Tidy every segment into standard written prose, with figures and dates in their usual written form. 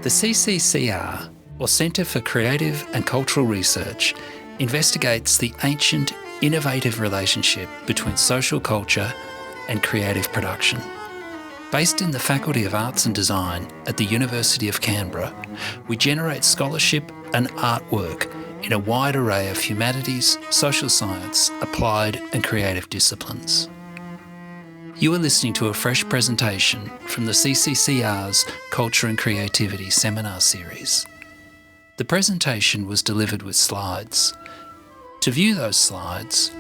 The CCCR, or Centre for Creative and Cultural Research, investigates the ancient, innovative relationship between social culture and creative production. Based in the Faculty of Arts and Design at the University of Canberra, we generate scholarship and artwork in a wide array of humanities, social science, applied and creative disciplines. You are listening to a fresh presentation from the CCCR's Culture and Creativity Seminar Series. The presentation was delivered with slides. To view those slides,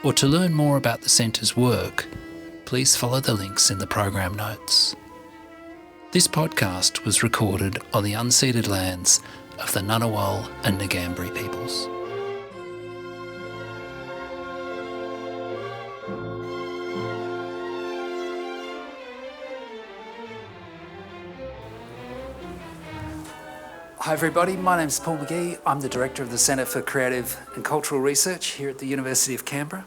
or to learn more about the Centre's work, please follow the links in the program notes. This podcast was recorded on the unceded lands of the Ngunnawal and Ngambri peoples. Hi everybody, my name's Paul McGee. I'm the Director of the Centre for Creative and Cultural Research here at the University of Canberra.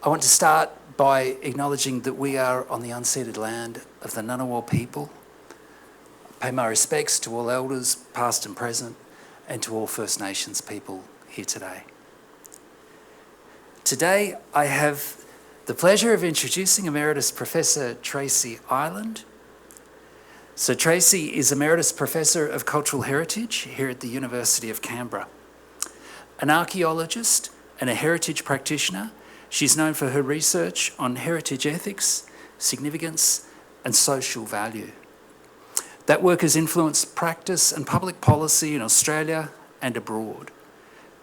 I want to start by acknowledging that we are on the unceded land of the Ngunnawal people. I pay my respects to all elders, past and present, and to all First Nations people here today. Today I have the pleasure of introducing Emeritus Professor Tracy Ireland. So Tracy is Emeritus Professor of Cultural Heritage here at the University of Canberra. An archaeologist and a heritage practitioner, she's known for her research on heritage ethics, significance, and social value. That work has influenced practice and public policy in Australia and abroad.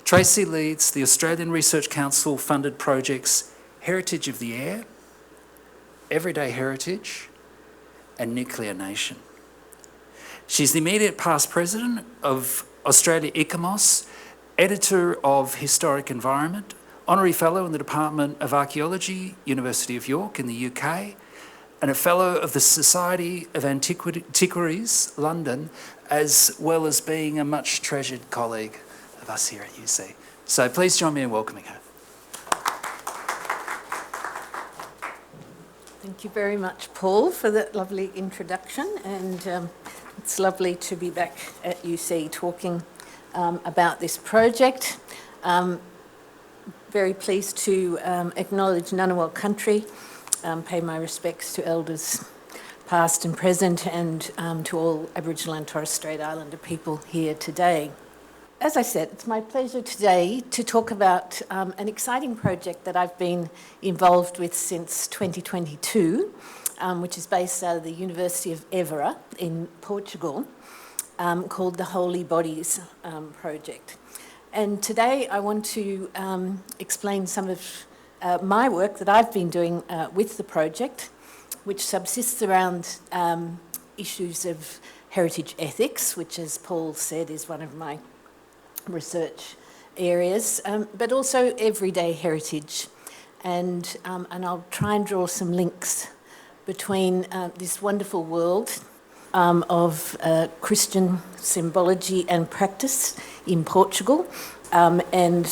Tracy leads the Australian Research Council funded projects Heritage of the Air, Everyday Heritage, and Nuclear Nation. She's the immediate past president of Australia ICOMOS, editor of Historic Environment, honorary fellow in the Department of Archaeology, University of York in the UK, and a fellow of the Society of Antiquaries, London, as well as being a much treasured colleague of us here at UC. So please join me in welcoming her. Thank you very much, Paul, for that lovely introduction, and it's lovely to be back at UC talking about this project. Very pleased to acknowledge Ngunnawal country, pay my respects to elders past and present, and to all Aboriginal and Torres Strait Islander people here today. As I said, it's my pleasure today to talk about an exciting project that I've been involved with since 2022, which is based out of the University of Évora in Portugal, called the Holy Bodies Project. And today I want to explain some of my work that I've been doing with the project, which subsists around issues of heritage ethics, which, as Paul said, is one of my research areas, but also everyday heritage. And I'll try and draw some links between this wonderful world of Christian symbology and practice in Portugal and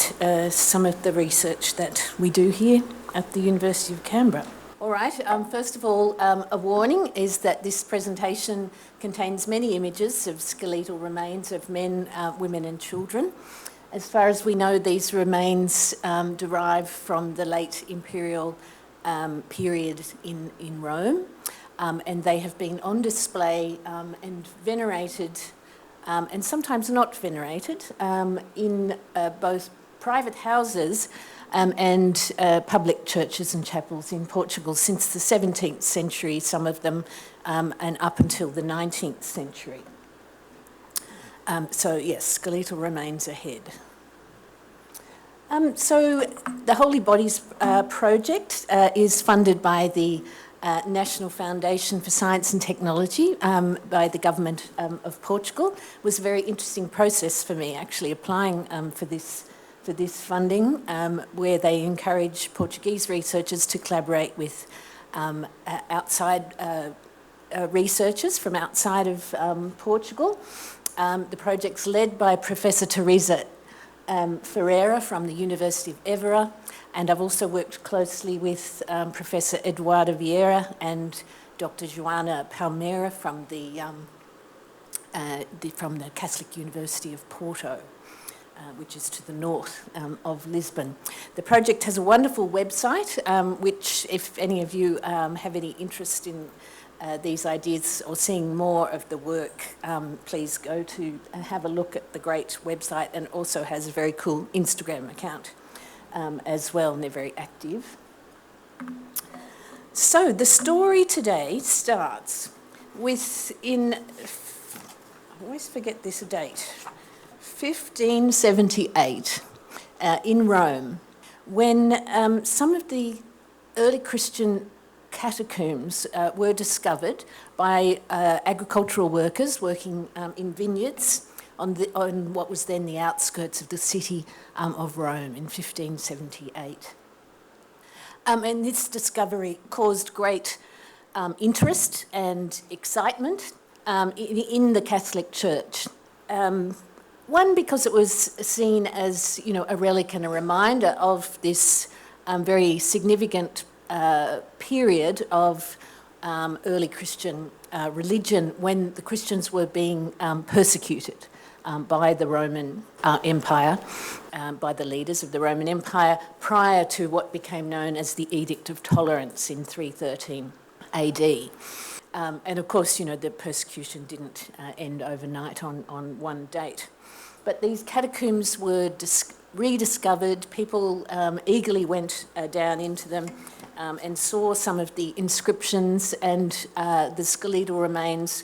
some of the research that we do here at the University of Canberra. All right, first of all, a warning is that this presentation contains many images of skeletal remains of men, women and children. As far as we know, these remains derive from the late imperial period in Rome, and they have been on display and venerated, and sometimes not venerated, in both private houses and public churches and chapels in Portugal since the 17th century, some of them, and up until the 19th century. So yes, skeletal remains ahead. So the Holy Bodies project is funded by the National Foundation for Science and Technology by the Government of Portugal. It was a very interesting process for me actually applying for this funding, where they encourage Portuguese researchers to collaborate with outside researchers from outside of Portugal. The project's led by Professor Teresa Ferreira from the University of Évora, and I've also worked closely with Professor Eduardo Vieira and Dr. Joana Palmeira from the from the Catholic University of Porto, which is to the north of Lisbon. The project has a wonderful website, which if any of you have any interest in these ideas or seeing more of the work, please go to have a look at the great website, and also has a very cool Instagram account as well, and they're very active. So the story today starts with, I always forget this date, 1578 in Rome, when some of the early Christian catacombs were discovered by agricultural workers working in vineyards on what was then the outskirts of the city of Rome in 1578. And this discovery caused great interest and excitement in the Catholic Church. One, because it was seen as, a relic and a reminder of this very significant period of early Christian religion, when the Christians were being persecuted by the Roman Empire, by the leaders of the Roman Empire, prior to what became known as the Edict of Tolerance in 313 AD. And of course, the persecution didn't end overnight on one date. But these catacombs were rediscovered. People eagerly went down into them and saw some of the inscriptions and the skeletal remains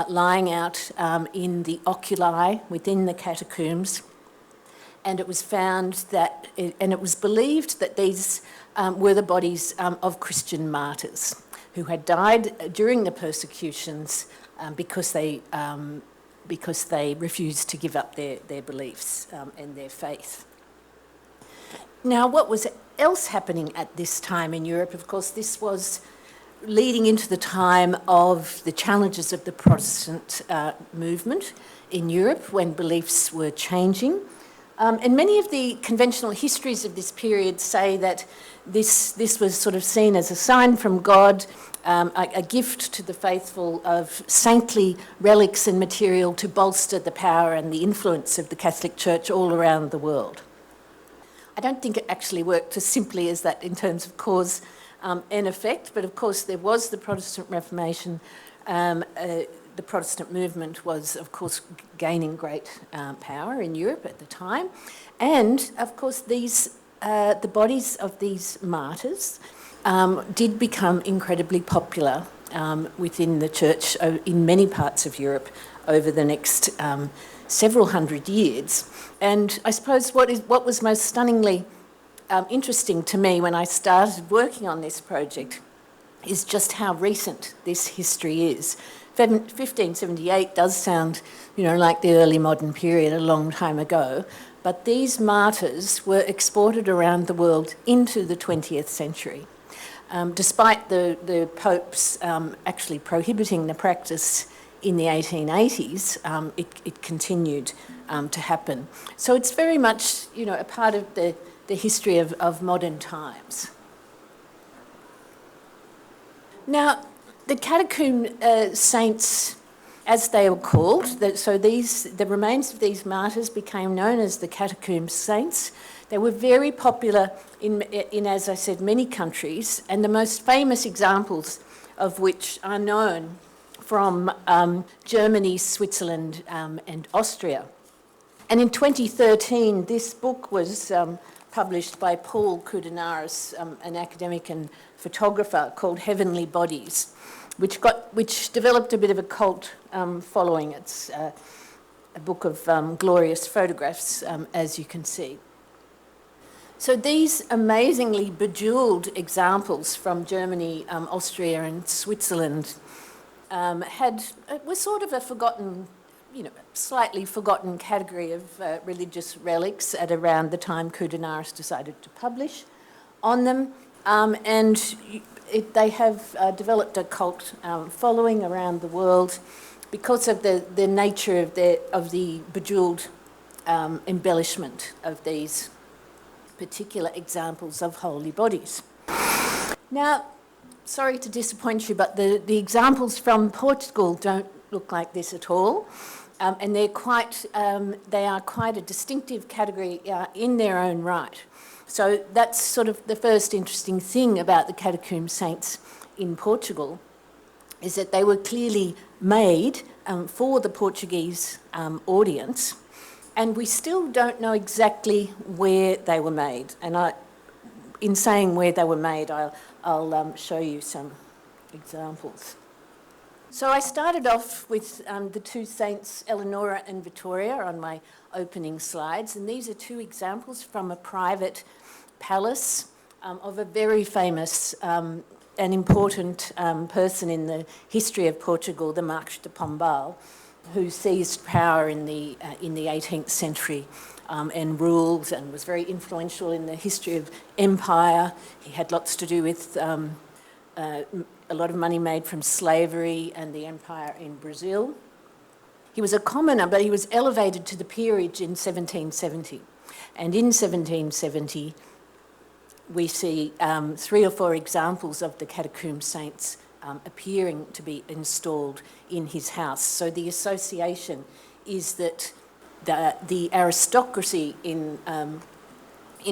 lying out in the oculi within the catacombs. And it was found that, and it was believed that these were the bodies of Christian martyrs who had died during the persecutions because they refused to give up their beliefs and their faith. Now, what was else happening at this time in Europe? Of course, this was leading into the time of the challenges of the Protestant movement in Europe, when beliefs were changing. And many of the conventional histories of this period say that this was sort of seen as a sign from God, a gift to the faithful of saintly relics and material to bolster the power and the influence of the Catholic Church all around the world. I don't think it actually worked as simply as that in terms of cause and effect, but of course there was the Protestant Reformation. The Protestant movement was, of course, gaining great power in Europe at the time. And, of course, the bodies of these martyrs did become incredibly popular within the church in many parts of Europe over the next several hundred years. And I suppose what was most stunningly interesting to me when I started working on this project is just how recent this history is. 1578 does sound, like the early modern period, a long time ago, but these martyrs were exported around the world into the 20th century. Despite the popes actually prohibiting the practice in the 1880s, it continued to happen. So it's very much, a part of the history of modern times. Now, the catacomb saints, as they were called, the remains of these martyrs became known as the catacomb saints. They were very popular in, as I said, many countries, and the most famous examples of which are known from Germany, Switzerland, and Austria. And in 2013, this book was published by Paul Koudenaris, an academic and photographer, called Heavenly Bodies, which developed a bit of a cult following. It's a book of glorious photographs, as you can see. So these amazingly bejewelled examples from Germany, Austria and Switzerland were sort of a forgotten, slightly forgotten category of religious relics at around the time Koudenaris decided to publish on them. They have developed a cult following around the world because of the nature of the bejewelled embellishment of these particular examples of holy bodies. Now, sorry to disappoint you, but the examples from Portugal don't look like this at all. And they are quite a distinctive category in their own right. So that's sort of the first interesting thing about the catacomb saints in Portugal, is that they were clearly made for the Portuguese audience, and we still don't know exactly where they were made. And in saying where they were made, I'll show you some examples. So I started off with the two saints, Eleonora and Vittoria, on my opening slides, and these are two examples from a private palace of a very famous and important person in the history of Portugal, the Marquis de Pombal, who seized power in the 18th century and ruled and was very influential in the history of empire. He had lots to do with a lot of money made from slavery and the empire in Brazil. He was a commoner, but he was elevated to the peerage in 1770. And in 1770, we see 3 or 4 examples of the catacomb saints appearing to be installed in his house. So the association is that the aristocracy in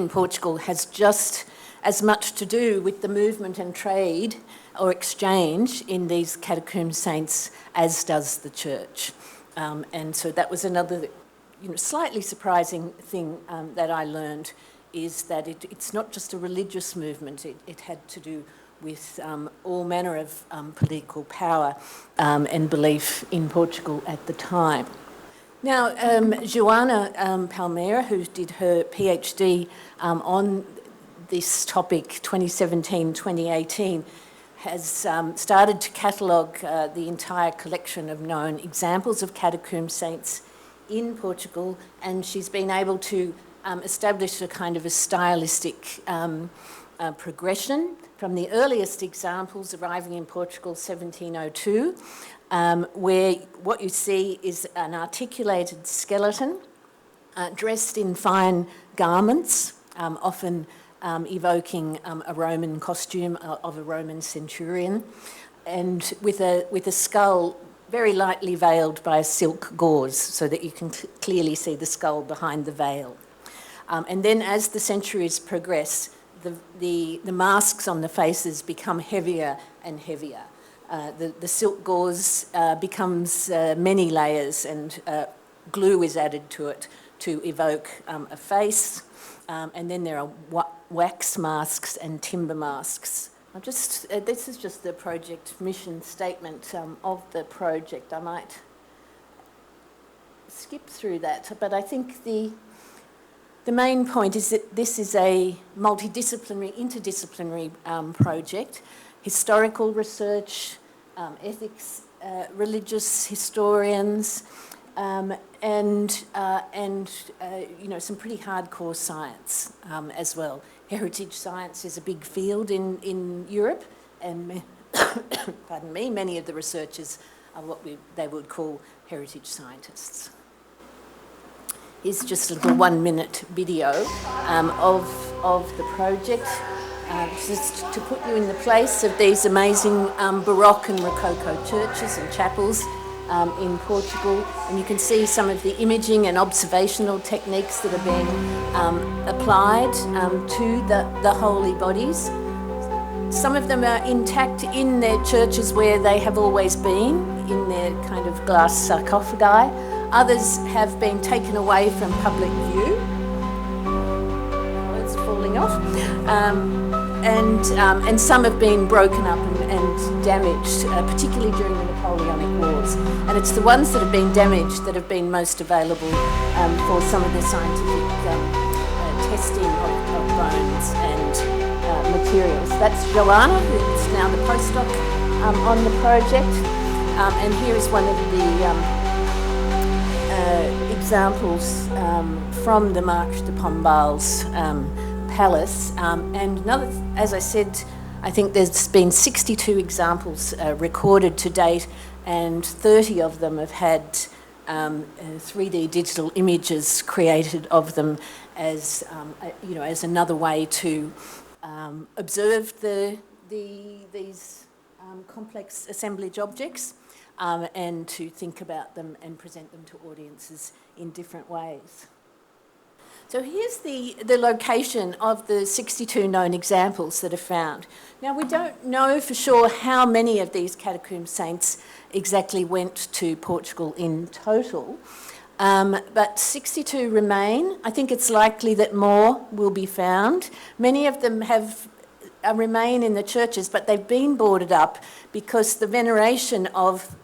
Portugal has just as much to do with the movement and trade or exchange in these catacomb saints as does the church. And so that was another slightly surprising thing that I learned, is that it's not just a religious movement, it had to do with all manner of political power and belief in Portugal at the time. Now, Joana Palmeira, who did her PhD on this topic 2017-2018, has started to catalogue the entire collection of known examples of catacomb saints in Portugal, and she's been able to establish a kind of a stylistic progression from the earliest examples arriving in Portugal 1702, where what you see is an articulated skeleton dressed in fine garments, often evoking a Roman costume of a Roman centurion, and with a skull very lightly veiled by a silk gauze, so that you can clearly see the skull behind the veil. And then as the centuries progress, the masks on the faces become heavier and heavier. The silk gauze becomes many layers, and glue is added to it to evoke a face. And then there are wax masks and timber masks. This is just the project mission statement of the project. I might skip through that, but I think the main point is that this is a multidisciplinary, interdisciplinary project. Historical research, ethics, religious historians, and some pretty hardcore science as well. Heritage science is a big field in Europe, and pardon me, many of the researchers are what they would call heritage scientists. Here's just a little 1-minute video of the project, just to put you in the place of these amazing Baroque and Rococo churches and chapels in Portugal, and you can see some of the imaging and observational techniques that are being applied to the holy bodies. Some of them are intact in their churches where they have always been, in their kind of glass sarcophagi. Others have been taken away from public view. It's falling off. And some have been broken up and damaged, particularly during the Napoleonic Wars. And it's the ones that have been damaged that have been most available for some of the scientific testing of bones and materials. That's Joanna, who's now the postdoc on the project. And here is one of the examples from the Marquis de Pombal's palace. And another, as I said, I think there's been 62 examples recorded to date, and 30 of them have had 3D digital images created of them as as another way to observe these complex assemblage objects. and to think about them and present them to audiences in different ways. So here's the location of the 62 known examples that are found. Now, we don't know for sure how many of these catacomb saints exactly went to Portugal in total, but 62 remain. I think it's likely that more will be found. Many of them remain in the churches, but they've been boarded up because the veneration of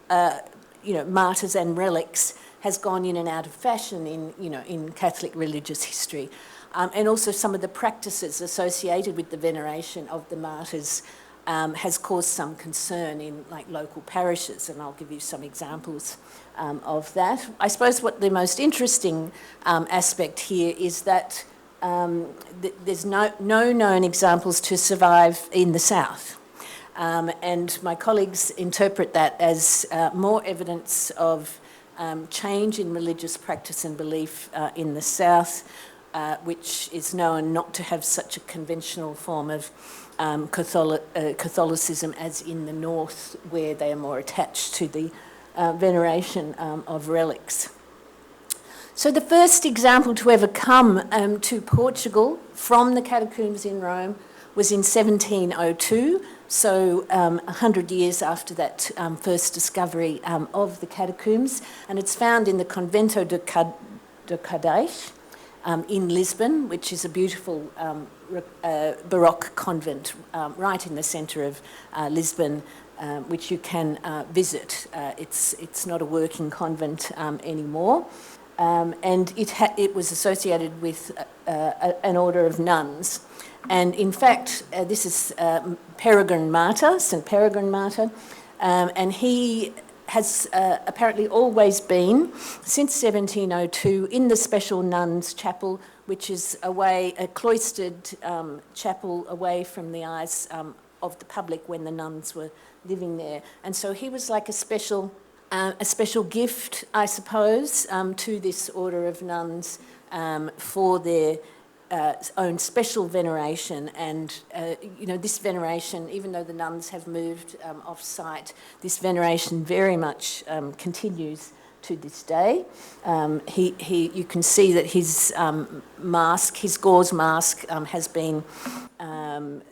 martyrs and relics has gone in and out of fashion in Catholic religious history. And also some of the practices associated with the veneration of the martyrs has caused some concern in local parishes, and I'll give you some examples of that. I suppose what the most interesting aspect here is that there's no known examples to survive in the south. And my colleagues interpret that as more evidence of change in religious practice and belief in the south, which is known not to have such a conventional form of Catholicism as in the north, where they are more attached to the veneration of relics. So the first example to ever come to Portugal from the catacombs in Rome was in 1702, so 100 years after that first discovery of the catacombs, and it's found in the Convento de Cadais in Lisbon, which is a beautiful Baroque convent right in the centre of Lisbon, which you can visit. It's not a working convent anymore. And it was associated with an order of nuns. And in fact, this is Peregrine Martyr, St. Peregrine Martyr, and he has apparently always been, since 1702, in the special nuns' chapel, which is a cloistered chapel away from the eyes of the public when the nuns were living there. And so he was like a special gift, I suppose, to this order of nuns for their own special veneration. And, this veneration, even though the nuns have moved off-site, this veneration very much continues to this day. You can see that his mask, his gauze mask, has been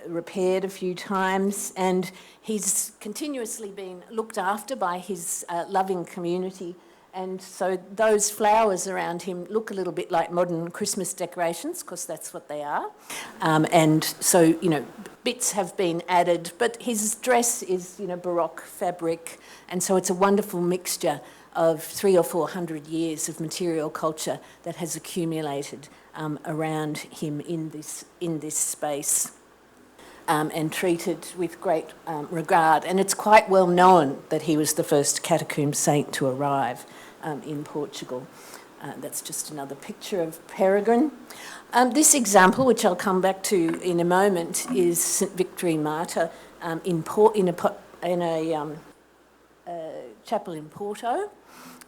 repaired a few times, and he's continuously been looked after by his loving community. And so those flowers around him look a little bit like modern Christmas decorations, because that's what they are. And so, bits have been added, but his dress is, Baroque fabric, and so it's a wonderful mixture of 300 or 400 years of material culture that has accumulated around him in this space. And treated with great regard. And it's quite well known that he was the first catacomb saint to arrive in Portugal. That's just another picture of Peregrine. This example, which I'll come back to in a moment, is St. Victorine Martyr in a chapel in Porto.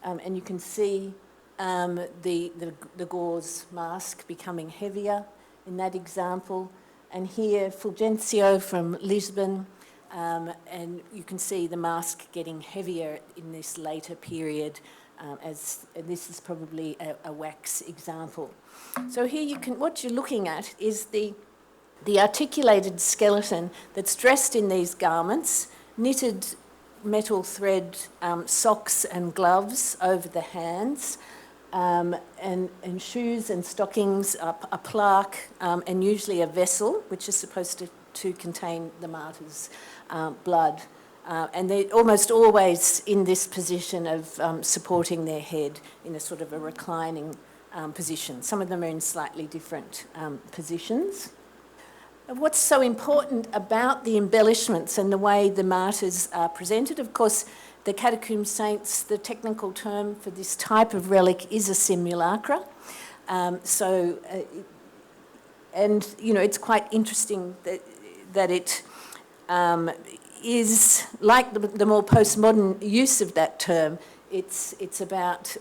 And you can see the gauze mask becoming heavier in that example. And here, Fulgencio from Lisbon, and you can see the mask getting heavier in this later period, as this is probably a wax example. So here what you're looking at is the articulated skeleton that's dressed in these garments, knitted metal thread socks and gloves over the hands, and shoes and stockings, a plaque, and usually a vessel, which is supposed to contain the martyr's blood. And they're almost always in this position of supporting their head in a sort of a reclining position. Some of them are in slightly different positions. What's so important about the embellishments and the way the martyrs are presented, of course, the catacomb saints, the technical term for this type of relic is a simulacra. It's quite interesting that it is, like the more postmodern use of that term, it's about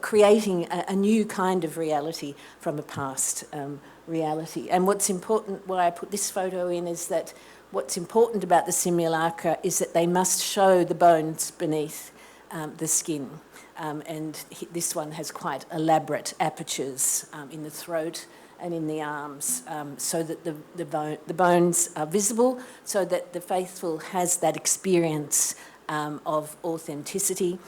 creating a new kind of reality from a past reality. And what's important, why I put this photo in, is that what's important about the simulacra is that they must show the bones beneath the skin. This one has quite elaborate apertures in the throat and in the arms, so that the bones are visible, so that the faithful has that experience of authenticity,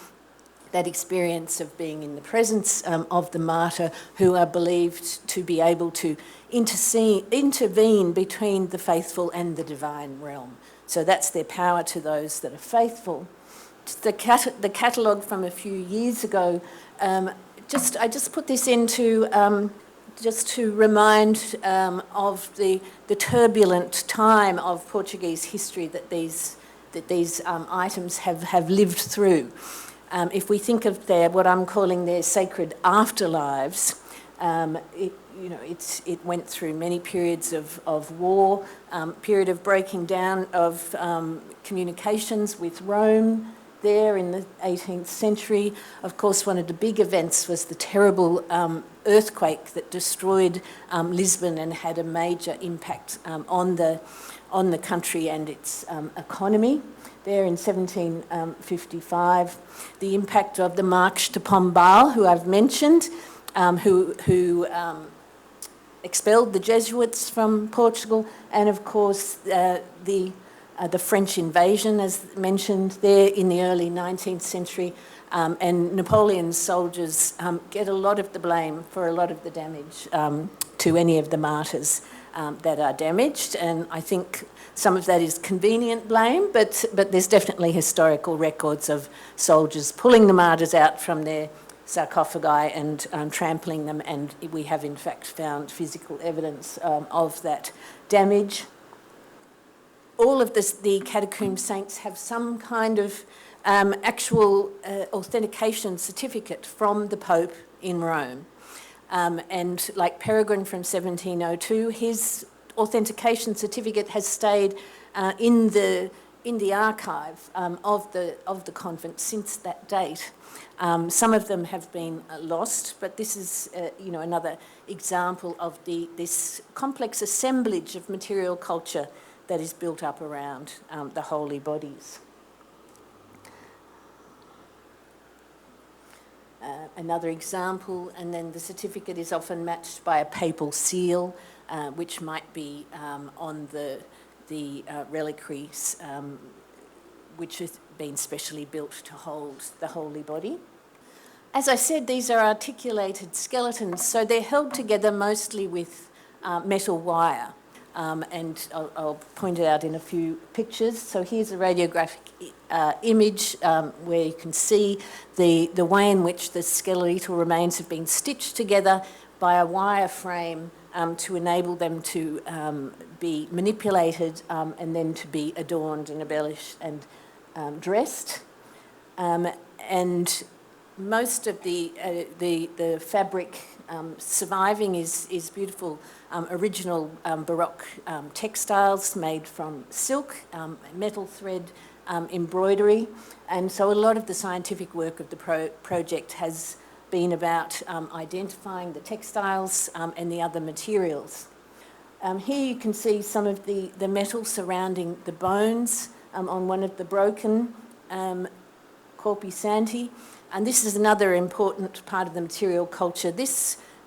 that experience of being in the presence of the martyr, who are believed to be able to intervene between the faithful and the divine realm. So that's their power to those that are faithful. The catalogue from a few years ago, I just put this into just to remind of the turbulent time of Portuguese history that these items have lived through. If we think of what I'm calling their sacred afterlives, it went through many periods of war, period of breaking down of communications with Rome there in the 18th century. Of course, one of the big events was the terrible earthquake that destroyed Lisbon and had a major impact on the country and its economy. There in 1755, the impact of the March to Pombal, who I've mentioned, who expelled the Jesuits from Portugal, and of course the French invasion, as mentioned there in the early 19th century, and Napoleon's soldiers get a lot of the blame for a lot of the damage to any of the martyrs that are damaged, and I think some of that is convenient blame, but there's definitely historical records of soldiers pulling the martyrs out from their sarcophagi and trampling them, and we have in fact found physical evidence of that damage. All of the catacomb saints have some kind of actual authentication certificate from the Pope in Rome. And like Peregrine from 1702, his authentication certificate has stayed in the archive of the convent since that date. Some of them have been lost, but this is another example of this complex assemblage of material culture that is built up around the holy bodies. Another example, and then the certificate is often matched by a papal seal, which might be on the reliquaries, which has been specially built to hold the holy body. As I said, these are articulated skeletons, so they're held together mostly with metal wire. And I'll point it out in a few pictures. So here's a radiographic image where you can see the way in which the skeletal remains have been stitched together by a wire frame to enable them to be manipulated and then to be adorned and embellished and dressed. And most of the fabric surviving is beautiful original Baroque textiles made from silk, metal thread embroidery, and so a lot of the scientific work of the project has been about identifying the textiles and the other materials. Here you can see some of the metal surrounding the bones on one of the broken corpi santi. And this is another important part of the material culture.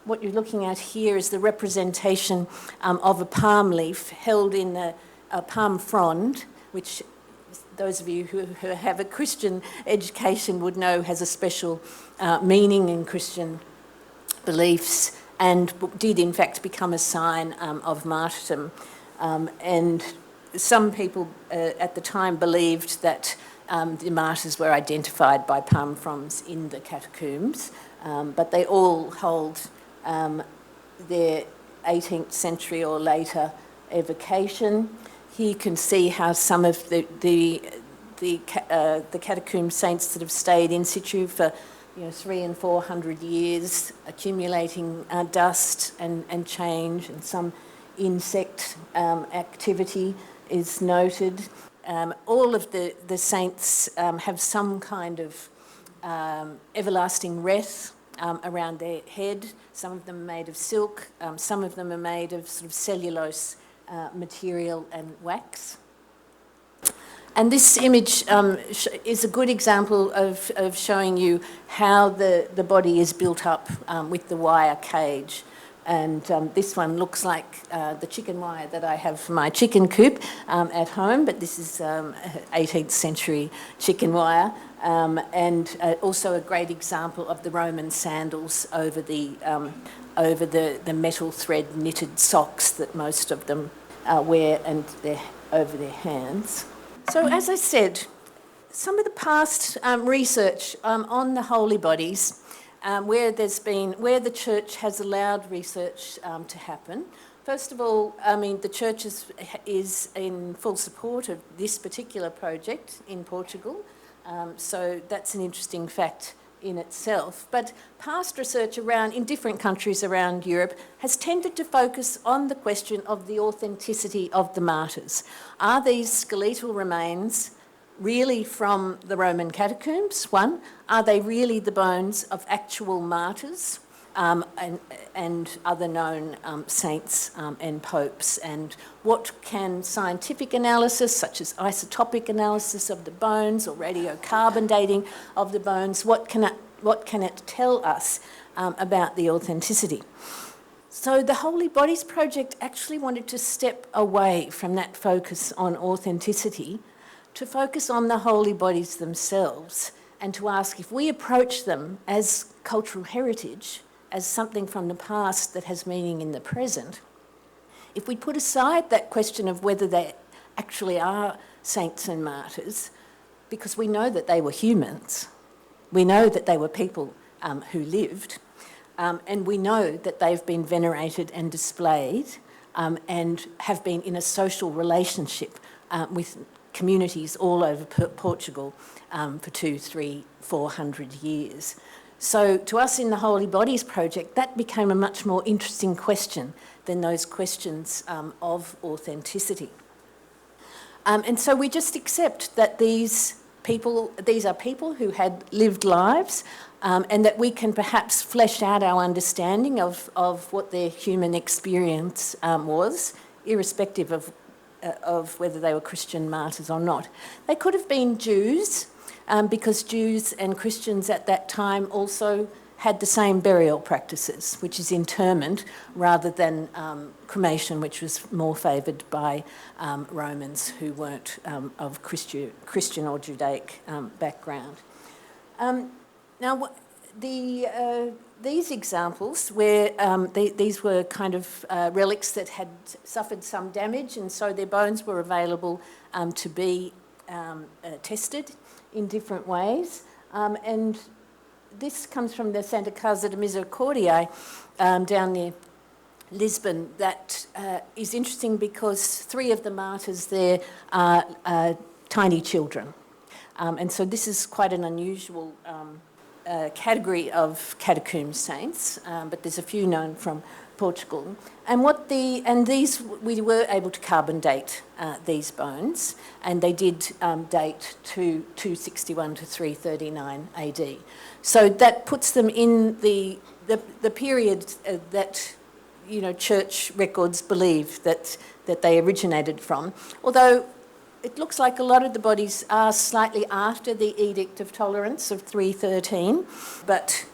What you're looking at here is the representation of a palm leaf held in a palm frond, which those of you who have a Christian education would know has a special meaning in Christian beliefs and did in fact become a sign of martyrdom. And some people at the time believed that the martyrs were identified by palm fronds in the catacombs, but they all hold their 18th century or later evocation. Here you can see how some of the catacomb saints that have stayed in situ for 300 and 400 years, accumulating dust and change, and some insect activity is noted. All of the saints have some kind of everlasting wreath around their head. Some of them are made of silk, some of them are made of sort of cellulose material and wax. And this image is a good example of showing you how the body is built up with the wire cage. And this one looks like the chicken wire that I have for my chicken coop at home, but this is 18th century chicken wire. And also a great example of the Roman sandals over the metal thread knitted socks that most of them wear and they're over their hands. So as I said, some of the past research on the holy bodies, where the church has allowed research to happen. First of all, I mean, the church is in full support of this particular project in Portugal, so that's an interesting fact in itself. But past research in different countries around Europe has tended to focus on the question of the authenticity of the martyrs. Are these skeletal remains really from the Roman catacombs, one? Are they really the bones of actual martyrs and other known saints and popes? And what can scientific analysis, such as isotopic analysis of the bones or radiocarbon dating of the bones, what can it tell us about the authenticity? So the Holy Bodies Project actually wanted to step away from that focus on authenticity to focus on the holy bodies themselves and to ask if we approach them as cultural heritage, as something from the past that has meaning in the present, if we put aside that question of whether they actually are saints and martyrs, because we know that they were humans, we know that they were people who lived, and we know that they've been venerated and displayed and have been in a social relationship with communities all over Portugal for 200, 300, 400 years. So to us in the Holy Bodies Project, that became a much more interesting question than those questions of authenticity. And so we just accept that these are people who had lived lives and that we can perhaps flesh out our understanding of what their human experience was, irrespective of whether they were Christian martyrs or not. They could have been Jews, because Jews and Christians at that time also had the same burial practices, which is interment rather than cremation, which was more favoured by Romans who weren't of Christian or Judaic background. Now, these examples where these were kind of relics that had suffered some damage, and so their bones were available to be tested in different ways. And this comes from the Santa Casa de Misericordia down near Lisbon. That is interesting because 3 of the martyrs there are tiny children. And so this is quite an unusual category of catacomb saints, but there's a few known from Portugal. And these, we were able to carbon date these bones, and they did date to 261 to 339 AD. So that puts them in the period that church records believe that they originated from. Although it looks like a lot of the bodies are slightly after the Edict of Tolerance of 313, but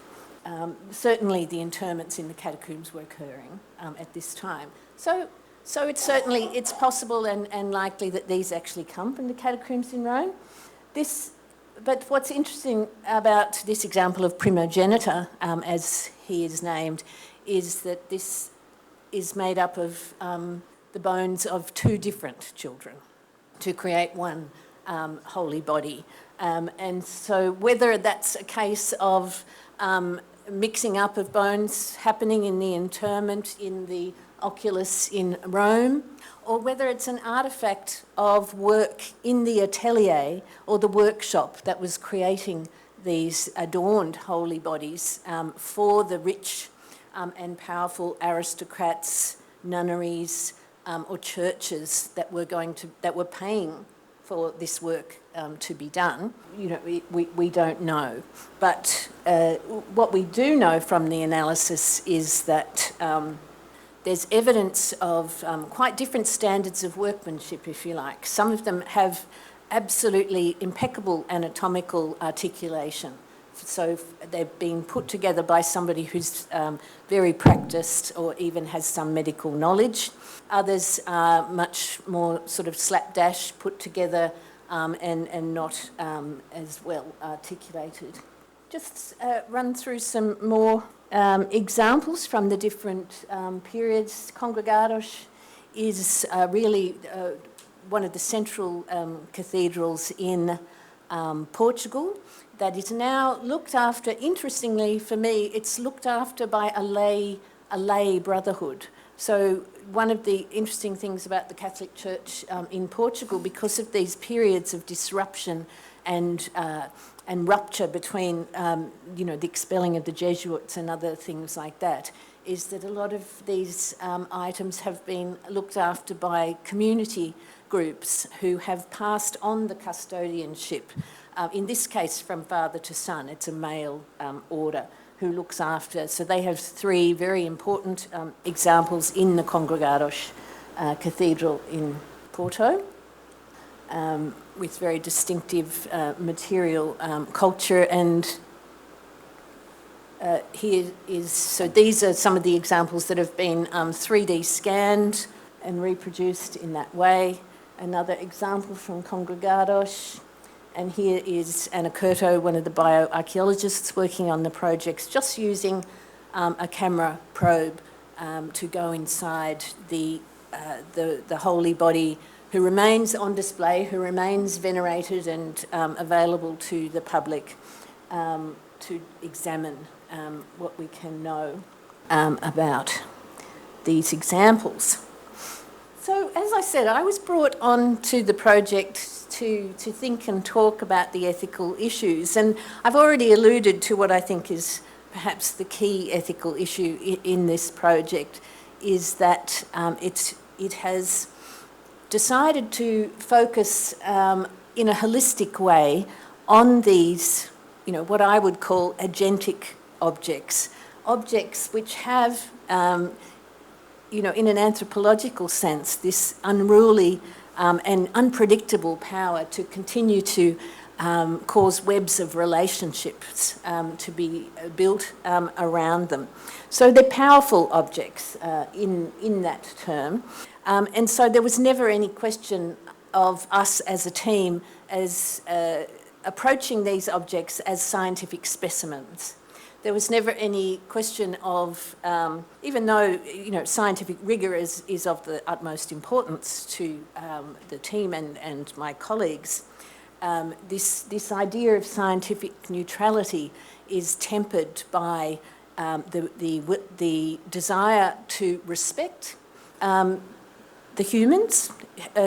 certainly the interments in the catacombs were occurring at this time. So it's possible and likely that these actually come from the catacombs in Rome. But what's interesting about this example of primogenitor, as he is named, is that this is made up of the bones of 2 different children to create one holy body. And so whether that's a case of mixing up of bones happening in the interment in the oculus in Rome, or whether it's an artefact of work in the atelier or the workshop that was creating these adorned holy bodies for the rich and powerful aristocrats, nunneries, or churches that were paying for this work to be done. We don't know. But what we do know from the analysis is that there's evidence of quite different standards of workmanship, if you like. Some of them have absolutely impeccable anatomical articulation. So they've been put together by somebody who's very practiced or even has some medical knowledge. Others are much more sort of slapdash, put together and not as well articulated. Just run through some more examples from the different periods. Congregados is really one of the central cathedrals in Portugal that is now looked after. Interestingly for me, it's looked after by a lay brotherhood. So one of the interesting things about the Catholic Church in Portugal, because of these periods of disruption and rupture between, the expelling of the Jesuits and other things like that, is that a lot of these items have been looked after by community groups who have passed on the custodianship. In this case, from father to son, it's a male order who looks after. So they have three very important examples in the Congregados Cathedral in Porto, with very distinctive material culture. And so these are some of the examples that have been 3D scanned and reproduced in that way. Another example from Congregados. And here is Ana Curto, one of the bioarchaeologists working on the projects, just using a camera probe to go inside the holy body, who remains on display, who remains venerated and available to the public to examine what we can know about these examples. So, as I said, I was brought on to the project to think and talk about the ethical issues. And I've already alluded to what I think is perhaps the key ethical issue in this project, is that it has decided to focus in a holistic way on these, what I would call agentic objects, objects which have in an anthropological sense, this unruly and unpredictable power to continue to cause webs of relationships to be built around them. So they're powerful objects in that term. And so there was never any question of us as a team as approaching these objects as scientific specimens. There was never any question of, even though scientific rigour is of the utmost importance to the team and my colleagues, this idea of scientific neutrality is tempered by the desire to respect the humans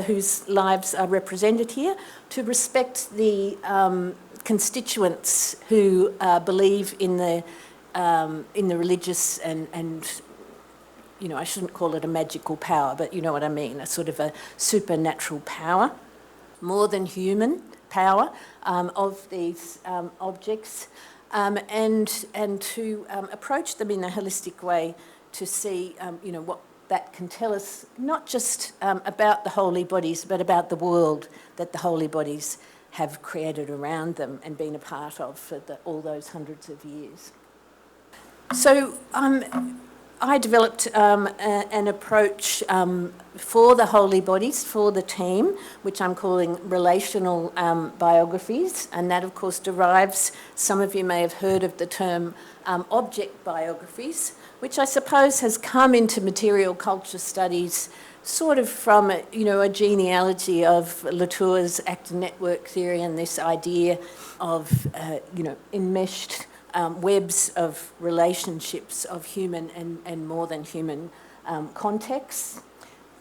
whose lives are represented here, to respect the constituents who believe in the religious and I shouldn't call it a magical power, but you know what I mean, a sort of a supernatural power, more than human power of these objects, and to approach them in a holistic way to see what that can tell us, not just about the holy bodies, but about the world that the holy bodies have created around them and been a part of for all those hundreds of years. So I developed an approach for the holy bodies, for the team, which I'm calling relational biographies, and that of course derives, some of you may have heard of the term object biographies, which I suppose has come into material culture studies sort of from a genealogy of Latour's actor network theory and this idea of enmeshed webs of relationships of human and more than human contexts.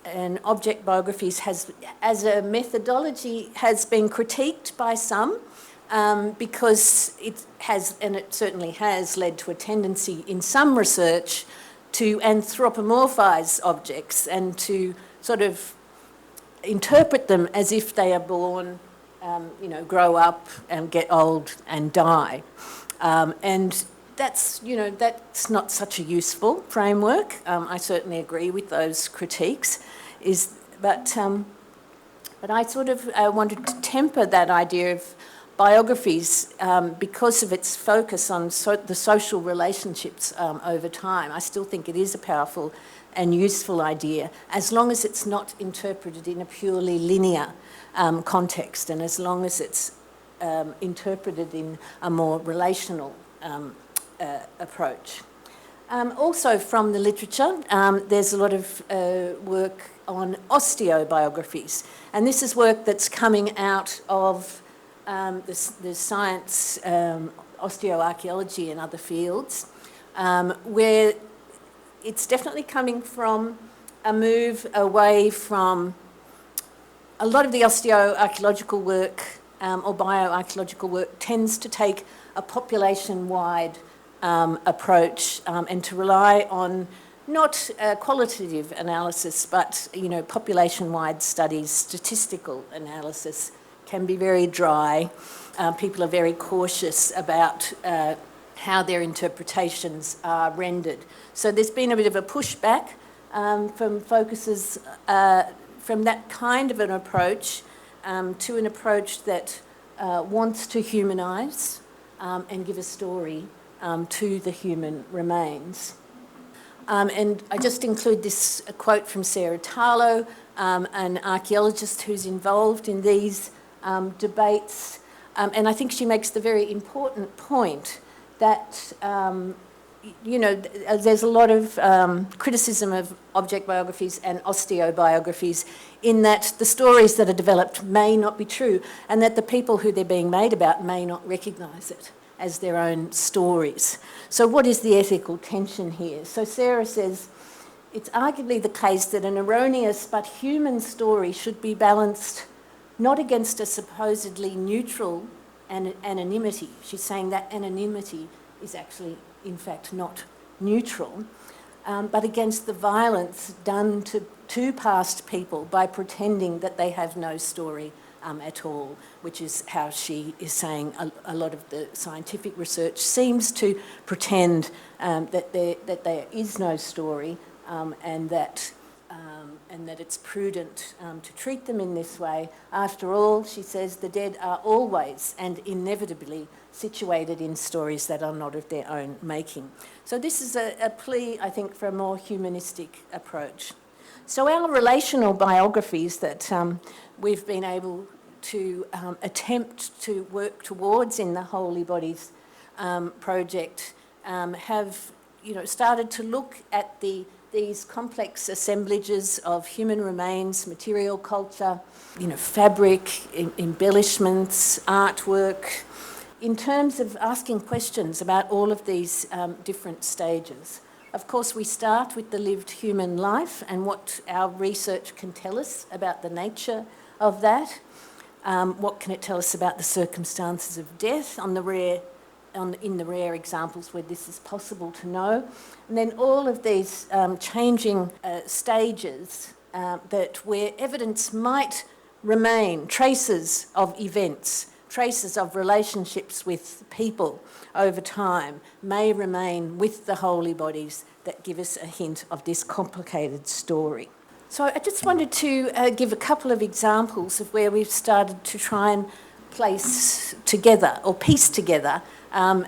And object biographies as a methodology has been critiqued by some because it has, and it certainly has, led to a tendency in some research to anthropomorphise objects and to sort of interpret them as if they are born, grow up and get old and die. And that's not such a useful framework. I certainly agree with those critiques. But But I sort of wanted to temper that idea of biographies because of its focus on the social relationships over time. I still think it is a powerful and useful idea, as long as it's not interpreted in a purely linear context, and as long as it's interpreted in a more relational approach. Also from the literature, there's a lot of work on osteobiographies, and this is work that's coming out of the science, osteoarchaeology and other fields, where it's definitely coming from a move away from a lot of the osteoarchaeological work or bioarchaeological work tends to take a population-wide approach and to rely on not qualitative analysis, but population-wide studies. Statistical analysis can be very dry. People are very cautious about how their interpretations are rendered. So there's been a bit of a pushback from focuses from that kind of an approach to an approach that wants to humanise and give a story to the human remains. And I just include this quote from Sarah Tarlow, an archaeologist who's involved in these debates. And I think she makes the very important point that, there's a lot of criticism of object biographies and osteobiographies in that the stories that are developed may not be true, and that the people who they're being made about may not recognise it as their own stories. So what is the ethical tension here? So Sarah says, it's arguably the case that an erroneous but human story should be balanced not against a supposedly neutral anonymity. She's saying that anonymity is actually, in fact, not neutral, but against the violence done to past people by pretending that they have no story at all, which is how she is saying a lot of the scientific research seems to pretend that there is no story and that it's prudent to treat them in this way. After all, she says, the dead are always and inevitably situated in stories that are not of their own making. So this is a plea, I think, for a more humanistic approach. So our relational biographies that we've been able to attempt to work towards in the Holy Bodies project have started to look at these complex assemblages of human remains, material culture, fabric, embellishments, artwork, in terms of asking questions about all of these different stages. Of course, we start with the lived human life and what our research can tell us about the nature of that. What can it tell us about the circumstances of death in the rare examples where this is possible to know? And then all of these changing stages where evidence might remain, traces of events, traces of relationships with people over time may remain with the holy bodies that give us a hint of this complicated story. So I just wanted to give a couple of examples of where we've started to try and place together or piece together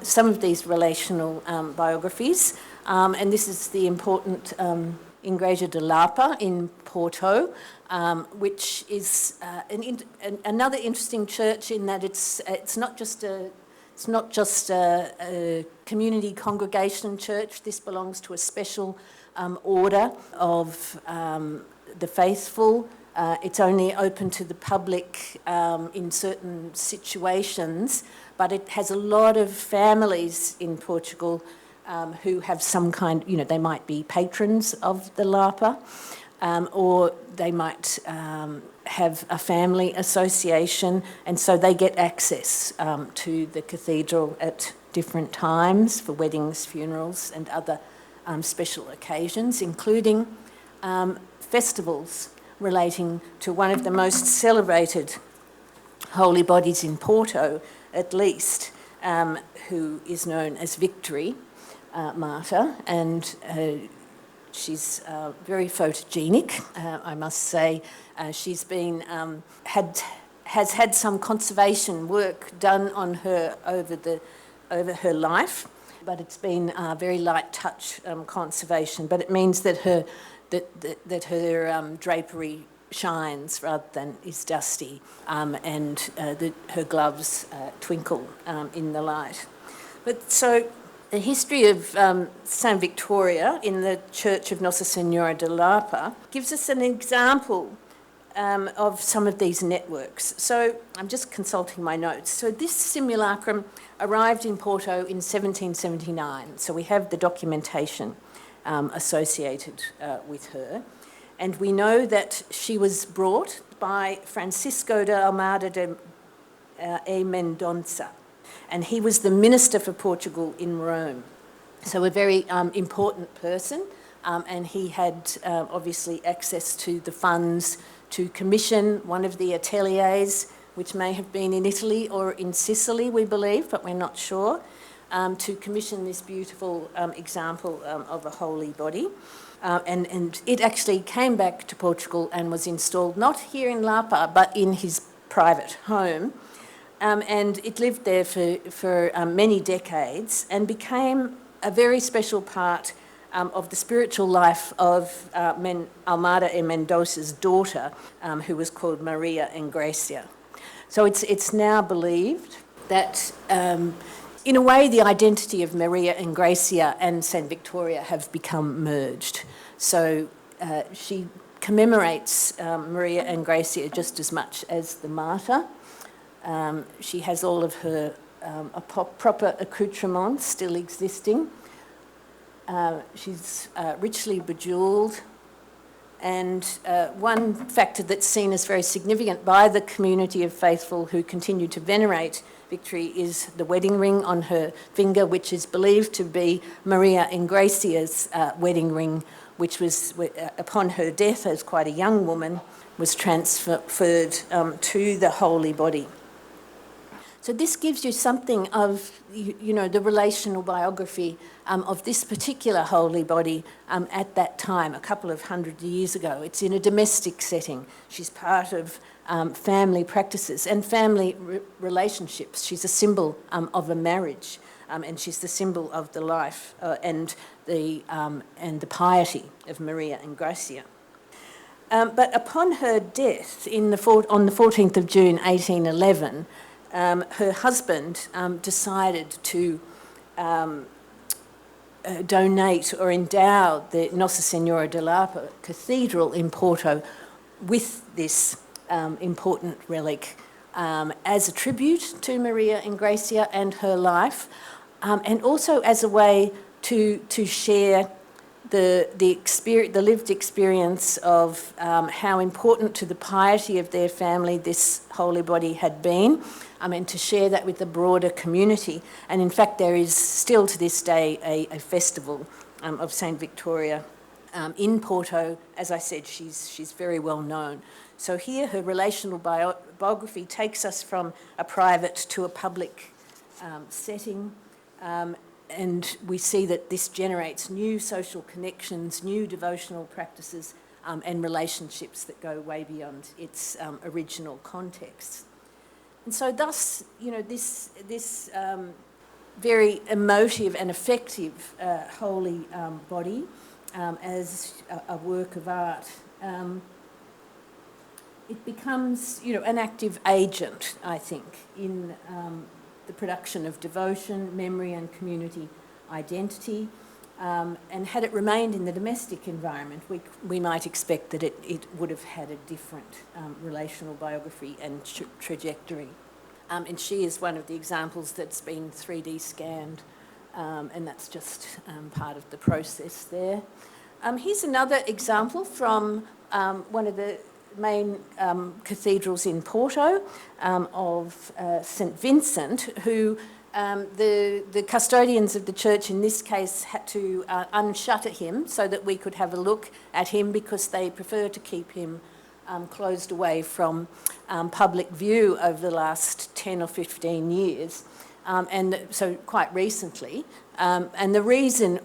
some of these relational biographies. And this is the important Igreja de Lapa in Porto, which is another interesting church in that it's not just a community congregation church. This belongs to a special order of the faithful. It's only open to the public in certain situations, but it has a lot of families in Portugal who have some kind, they might be patrons of the Lapa, or they might have a family association, and so they get access to the cathedral at different times for weddings, funerals, and other special occasions, including festivals relating to one of the most celebrated holy bodies in Porto, at least, who is known as Victory Martyr, and She's very photogenic, I must say. She's been has had some conservation work done on her over her life, but it's been very light touch conservation. But it means that her drapery shines rather than is dusty, and her gloves twinkle in the light. But so the history of St Victoria in the Church of Nossa Senhora de Lapa gives us an example of some of these networks. So I'm just consulting my notes. So this simulacrum arrived in Porto in 1779. So we have the documentation associated with her. And we know that she was brought by Francisco de Almeida e Mendonça, and he was the Minister for Portugal in Rome. So a very important person, and he had obviously access to the funds to commission one of the ateliers, which may have been in Italy or in Sicily, we believe, but we're not sure, to commission this beautiful example of a holy body. And it actually came back to Portugal and was installed not here in Lapa, but in his private home. And it lived there for many decades and became a very special part of the spiritual life of Almeida e Mendonça's daughter, who was called Maria Ingresia. So it's now believed that, in a way, the identity of Maria Ingresia and St Victoria have become merged. So she commemorates Maria Ingresia just as much as the martyr. She has all of her proper accoutrements still existing. She's richly bejewelled, and one factor that's seen as very significant by the community of faithful who continue to venerate Victory is the wedding ring on her finger, which is believed to be Maria Ingresia's wedding ring, which was, upon her death as quite a young woman, was transferred to the holy body. So this gives you something of, the relational biography of this particular holy body at that time, a couple of hundred years ago. It's in a domestic setting. She's part of family practices and family relationships. She's a symbol of a marriage, and she's the symbol of the life and the piety of Maria Ingresia. But upon her death on the 14th of June 1811, her husband decided to donate or endow the Nossa Senhora de Lapa Cathedral in Porto with this important relic as a tribute to Maria Ingresia and her life, and also as a way to share the lived experience of how important to the piety of their family this holy body had been, and to share that with the broader community. And in fact, there is still to this day a festival of St Victoria in Porto. As I said, she's very well known. So here her relational biography takes us from a private to a public setting, and we see that this generates new social connections, new devotional practices, and relationships that go way beyond its original context. And so thus, this very emotive and effective holy body as a work of art, it becomes, an active agent, I think, in the production of devotion, memory and community identity. And had it remained in the domestic environment, we might expect that it would have had a different relational biography and trajectory. And she is one of the examples that's been 3D scanned, and that's just part of the process there. Here's another example from one of the main cathedrals in Porto of St Vincent, who the custodians of the church in this case had to unshutter him so that we could have a look at him, because they prefer to keep him closed away from public view over the last 10 or 15 years. so quite recently. And the reason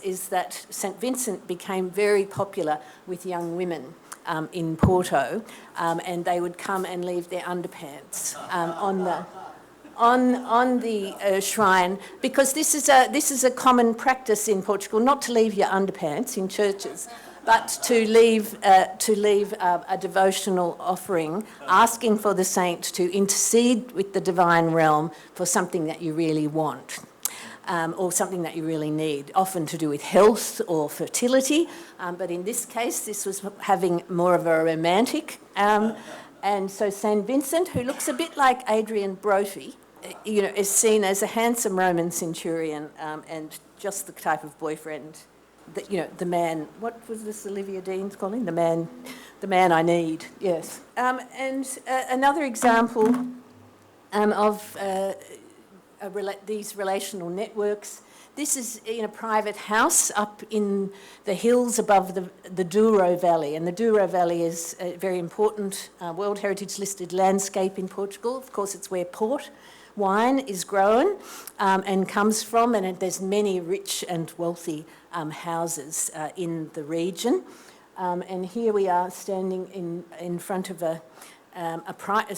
is that St Vincent became very popular with young women in Porto, and they would come and leave their underpants on the shrine, because this is a common practice in Portugal, not to leave your underpants in churches, but to leave a devotional offering, asking for the saint to intercede with the divine realm for something that you really want. Or something that you really need, often to do with health or fertility, but in this case this was having more of a romantic, and so St Vincent, who looks a bit like Adrian Brophy, is seen as a handsome Roman centurion, and just the type of boyfriend that, the man, what was this Olivia Dean's calling? The man I need, yes. And another example of these relational networks. This is in a private house up in the hills above the Douro Valley, and the Douro Valley is a very important World Heritage listed landscape in Portugal. Of course, it's where port wine is grown and comes from, and there's many rich and wealthy houses in the region. And here we are standing in front of it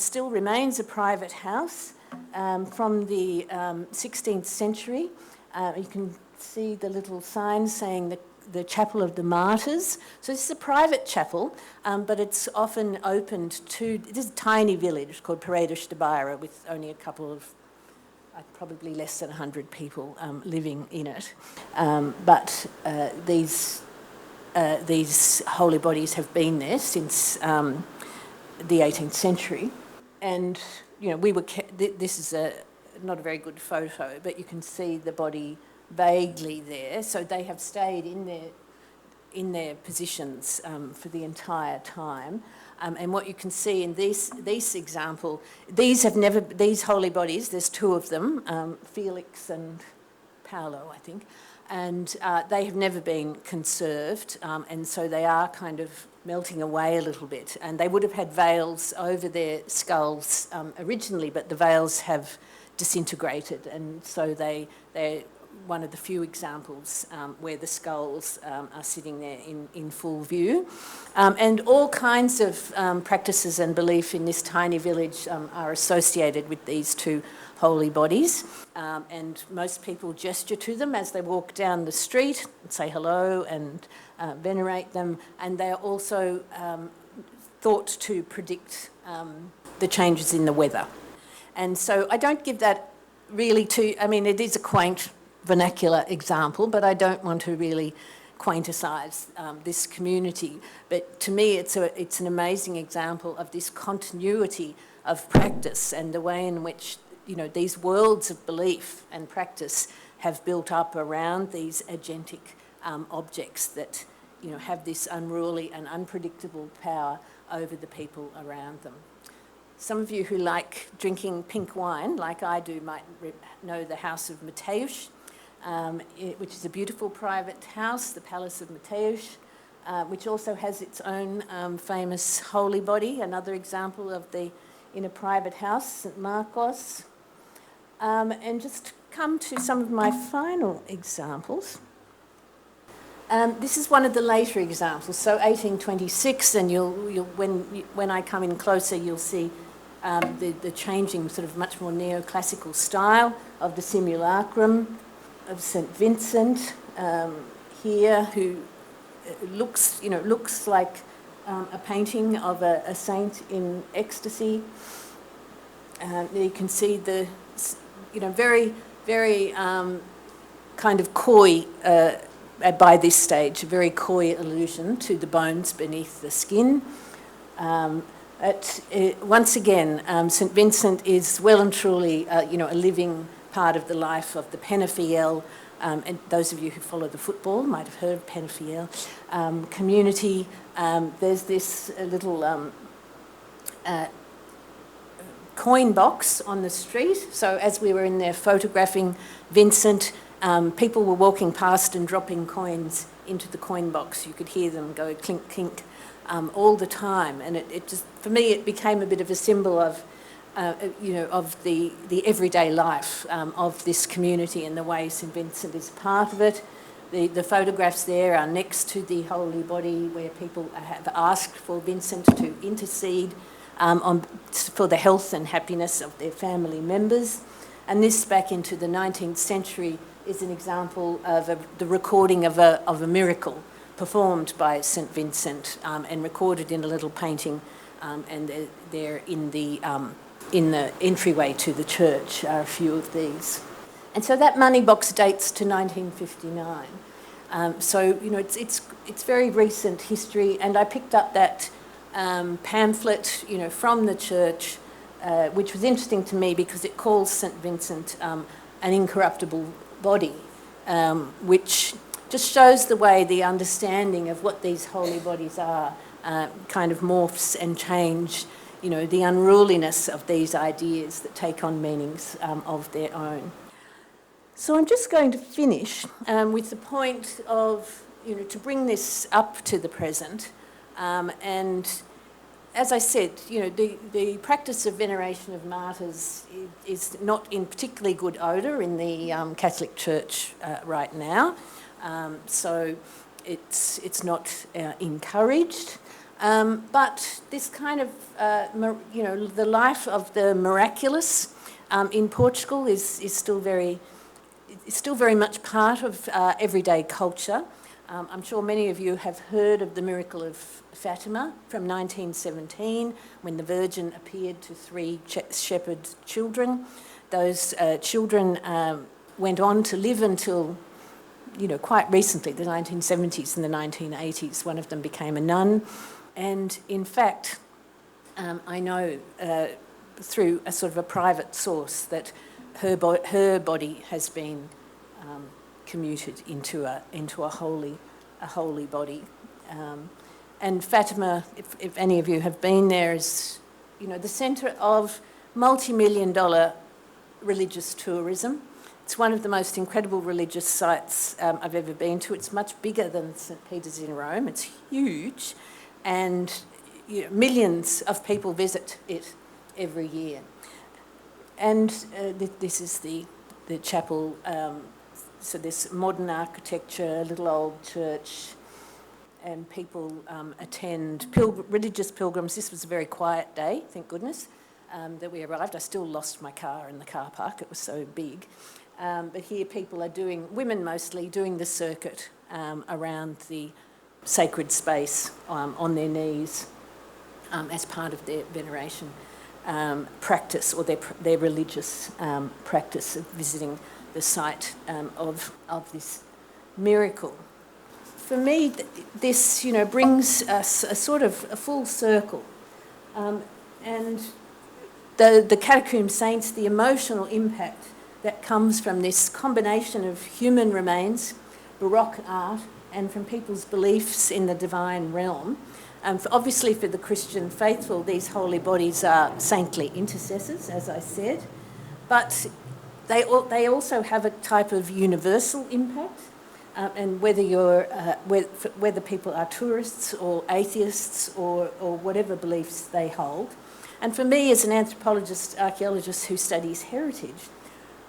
still remains a private house from the 16th century. You can see the little sign saying the Chapel of the Martyrs. So this is a private chapel, but it's often opened to, this is a tiny village called Paredes de Beira with only a couple of, probably less than 100 people living in it. But these holy bodies have been there since the 18th century. And this is not a very good photo, but you can see the body vaguely there. So they have stayed in their positions for the entire time. And what you can see in this example, these holy bodies, there's two of them, Felix and Paolo, I think, and they have never been conserved, and so they are kind of melting away a little bit. And they would have had veils over their skulls originally, but the veils have disintegrated, and so they're one of the few examples where the skulls are sitting there in full view. And all kinds of practices and belief in this tiny village are associated with these two holy bodies, and most people gesture to them as they walk down the street and say hello and venerate them, and they are also thought to predict the changes in the weather. And so I don't give that really it is a quaint vernacular example, but I don't want to really quanticize this community. But to me, it's an amazing example of this continuity of practice and the way in which these worlds of belief and practice have built up around these agentic objects that have this unruly and unpredictable power over the people around them. Some of you who like drinking pink wine, like I do, might know the House of Mateusz, which is a beautiful private house, the Palace of Mateusz, which also has its own famous holy body, another example in a private house, St Marcos. And just come to some of my final examples. This is one of the later examples, so 1826, and when I come in closer, you'll see the changing sort of much more neoclassical style of the simulacrum of St Vincent here, who looks like a painting of a saint in ecstasy. You can see the very, very kind of coy, by this stage, a very coy allusion to the bones beneath the skin. Once again, St Vincent is well and truly, a living part of the life of the Penafiel, and those of you who follow the football might have heard of Penafiel community. There's this little coin box on the street. So as we were in there photographing Vincent, people were walking past and dropping coins into the coin box. You could hear them go clink, clink all the time. And it just, for me, it became a bit of a symbol of of the everyday life of this community and the way St Vincent is part of it. The photographs there are next to the holy body where people have asked for Vincent to intercede for the health and happiness of their family members. And this, back into the 19th century, is an example of the recording of a miracle performed by St Vincent and recorded in a little painting, and they're in the entryway to the church are a few of these. And so that money box dates to 1959. So, it's very recent history, and I picked up that pamphlet, from the church, which was interesting to me because it calls St Vincent an incorruptible body, which just shows the way the understanding of what these holy bodies are kind of morphs and change, the unruliness of these ideas that take on meanings of their own. So I'm just going to finish with the point of, to bring this up to the present. And as I said, the practice of veneration of martyrs is not in particularly good odour in the Catholic Church right now. So it's not encouraged. But this kind of, the life of the miraculous in Portugal is still very much part of everyday culture. I'm sure many of you have heard of the miracle of Fatima from 1917, when the Virgin appeared to 3 shepherd children. Those children went on to live until, quite recently, the 1970s and the 1980s. One of them became a nun. And in fact, I know through a sort of a private source that her body has been commuted into a holy body. And Fatima, if any of you have been there, is the centre of multi-million-dollar religious tourism. It's one of the most incredible religious sites I've ever been to. It's much bigger than St Peter's in Rome. It's huge, and millions of people visit it every year. And this is the chapel. So this modern architecture, little old church, and people attend, religious pilgrims. This was a very quiet day, thank goodness, that we arrived. I still lost my car in the car park, it was so big. But here people are women mostly, doing the circuit around the sacred space on their knees as part of their veneration practice, or their religious practice of visiting the site of this miracle. For me, this brings us a sort of a full circle, and the catacomb saints, the emotional impact that comes from this combination of human remains, Baroque art, and from people's beliefs in the divine realm. Obviously, for the Christian faithful, these holy bodies are saintly intercessors, as I said, but they also have a type of universal impact, and whether people are tourists or atheists or whatever beliefs they hold. And for me, as an anthropologist, archaeologist who studies heritage,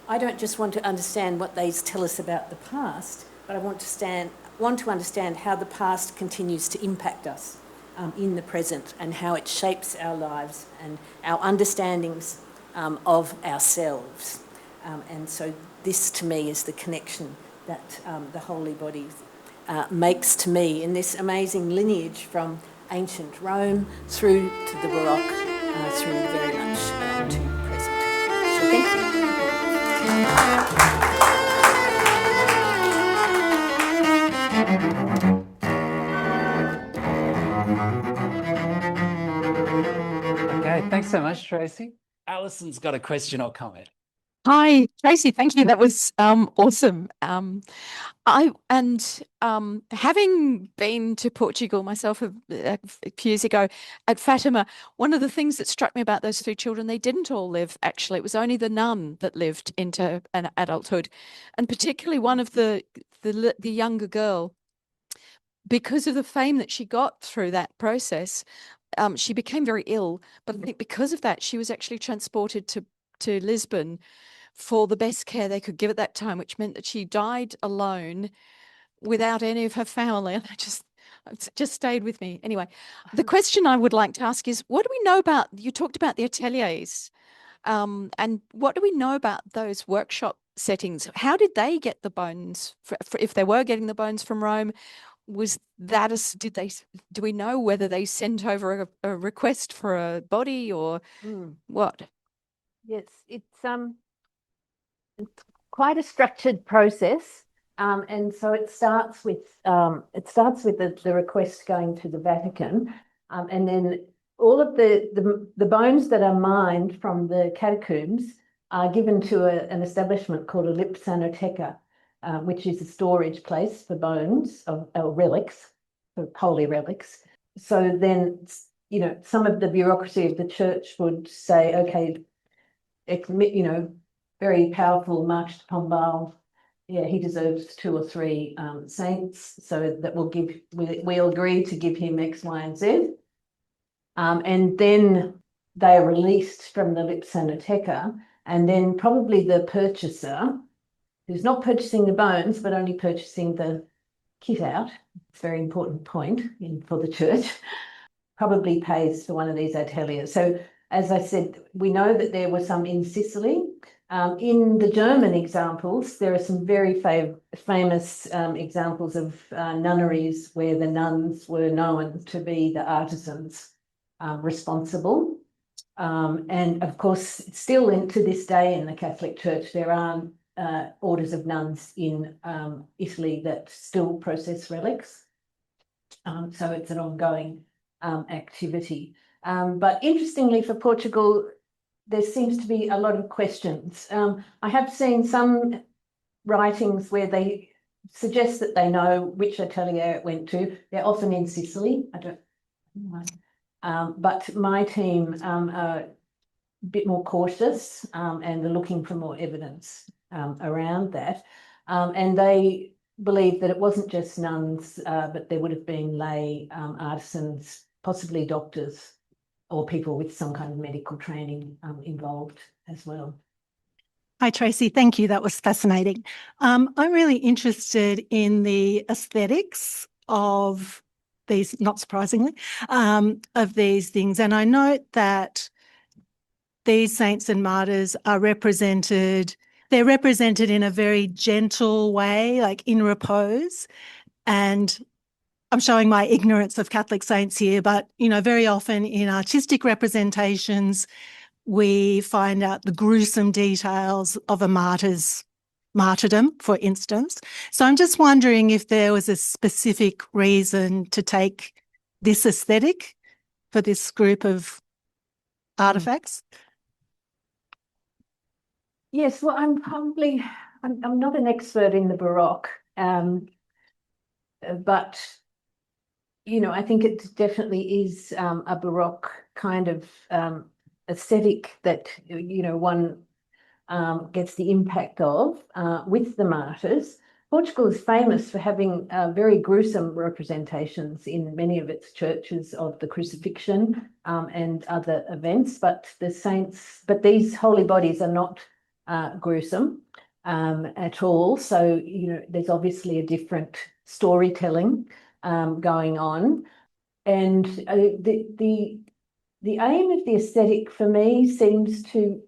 I don't just want to understand what they tell us about the past, but I want to understand how the past continues to impact us in the present, and how it shapes our lives and our understandings of ourselves. And so this, to me, is the connection that the holy body makes to me in this amazing lineage from ancient Rome through to the Baroque, through very much to present. So thank you. Okay, thanks so much, Tracy. Alison's got a question or comment. Hi, Tracy. Thank you. That was awesome. Having been to Portugal myself a few years ago at Fatima, one of the things that struck me about those 3 children, they didn't all live, actually. It was only the nun that lived into an adulthood, and particularly one of the younger girl. Because of the fame that she got through that process, she became very ill, but I think because of that, she was actually transported to Lisbon for the best care they could give at that time, which meant that she died alone without any of her family. And it's just stayed with me. Anyway, the question I would like to ask is, what do we know about, you talked about the ateliers, and what do we know about those workshop settings? How did they get the bones, if they were getting the bones from Rome? Was that do we know whether they sent over a request for a body or what? Yes, it's quite a structured process. And so it starts with the request going to the Vatican, and then all of the bones that are mined from the catacombs are given to an establishment called a lipsanoteca, which is a storage place for bones of relics, for holy relics. So then, some of the bureaucracy of the church would say, okay, very powerful March de Pombal, yeah, he deserves 2 or 3 saints, so that we'll agree to give him X, Y, and Z. And then they are released from the lipsanoteca, and then probably the purchaser, who's not purchasing the bones, but only purchasing the kit out, it's a very important point for the church, probably pays for one of these ateliers. So as I said, we know that there were some in Sicily. In the German examples, there are some very famous examples of nunneries where the nuns were known to be the artisans responsible. And of course, still to this day in the Catholic Church, there are orders of nuns in Italy that still process relics. So it's an ongoing activity. But interestingly for Portugal, there seems to be a lot of questions. I have seen some writings where they suggest that they know which atelier it went to. They're often in Sicily. I don't know. But my team are a bit more cautious and are looking for more evidence around that. And they believe that it wasn't just nuns, but there would have been lay artisans, possibly doctors, or people with some kind of medical training involved as well. Hi, Tracy. Thank you. That was fascinating. I'm really interested in the aesthetics of these, not surprisingly, of these things. And I note that these saints and martyrs are represented, they're represented in a very gentle way, like in repose. And I'm showing my ignorance of Catholic saints here, but, very often in artistic representations, we find out the gruesome details of a martyrdom, for instance. So I'm just wondering if there was a specific reason to take this aesthetic for this group of artifacts. Yes, well, I'm not an expert in the Baroque, but I think it definitely is a Baroque kind of aesthetic that one gets the impact of with the martyrs. Portugal is famous for having very gruesome representations in many of its churches of the crucifixion and other events, but these holy bodies are not gruesome at all. So there's obviously a different storytelling going on, and the aim of the aesthetic for me seems to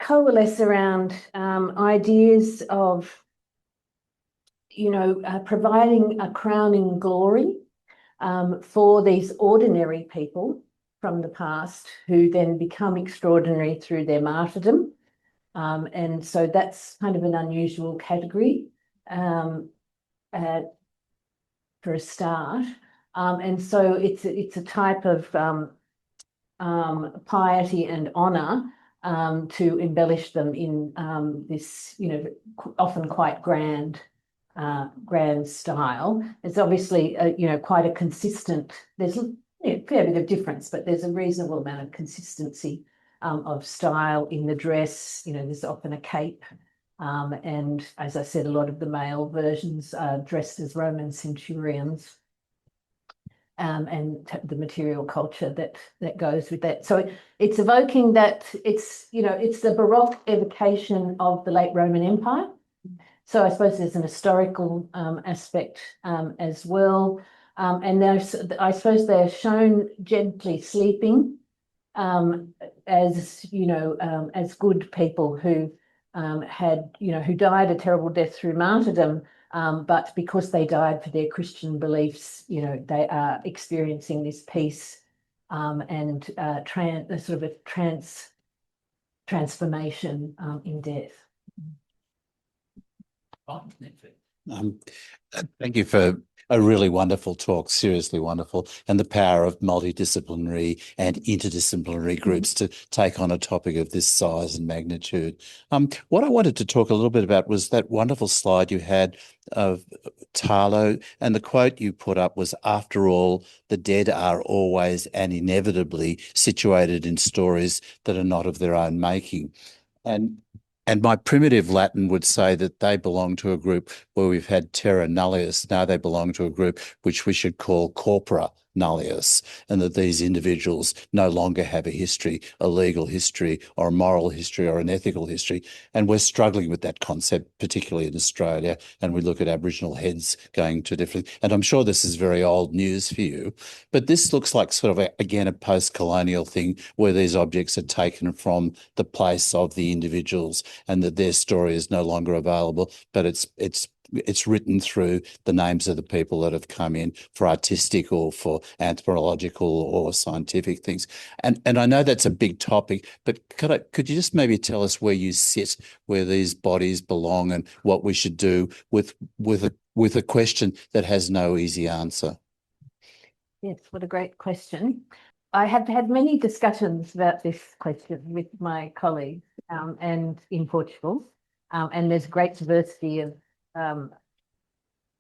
coalesce around ideas of providing a crowning glory for these ordinary people from the past who then become extraordinary through their martyrdom. And so that's kind of an unusual category for a start. And so it's a type of piety and honour to embellish them in this, often quite grand style. It's obviously, quite a consistent, there's a fair bit of difference, but there's a reasonable amount of consistency of style in the dress. There's often a cape. And as I said, a lot of the male versions are dressed as Roman centurions. and the material culture that goes with that. So it's evoking that, it's the Baroque evocation of the late Roman Empire. So I suppose there's an historical aspect as well. And I suppose they're shown gently sleeping as good people who who died a terrible death through martyrdom, but because they died for their Christian beliefs, they are experiencing this peace and sort of a transformation in death. Thank you for a really wonderful talk, seriously wonderful, and the power of multidisciplinary and interdisciplinary groups to take on a topic of this size and magnitude. What I wanted to talk a little bit about was that wonderful slide you had of Tarlo, and the quote you put up was, "After all, the dead are always and inevitably situated in stories that are not of their own making." And my primitive Latin would say that they belong to a group where we've had terra nullius. Now they belong to a group which we should call corpora nullius, and that these individuals no longer have a history, a legal history or a moral history or an ethical history. And we're struggling with that concept, particularly in Australia. And we look at Aboriginal heads going to different, and I'm sure this is very old news for you, but this looks like sort of, again, a post-colonial thing where these objects are taken from the place of the individuals and that their story is no longer available, but it's written through the names of the people that have come in for artistic or for anthropological or scientific things. And I know that's a big topic, but could you just maybe tell us where you sit, where these bodies belong, and what we should do with a question that has no easy answer? Yes, what a great question. I have had many discussions about this question with my colleagues and in Portugal, and there's great diversity of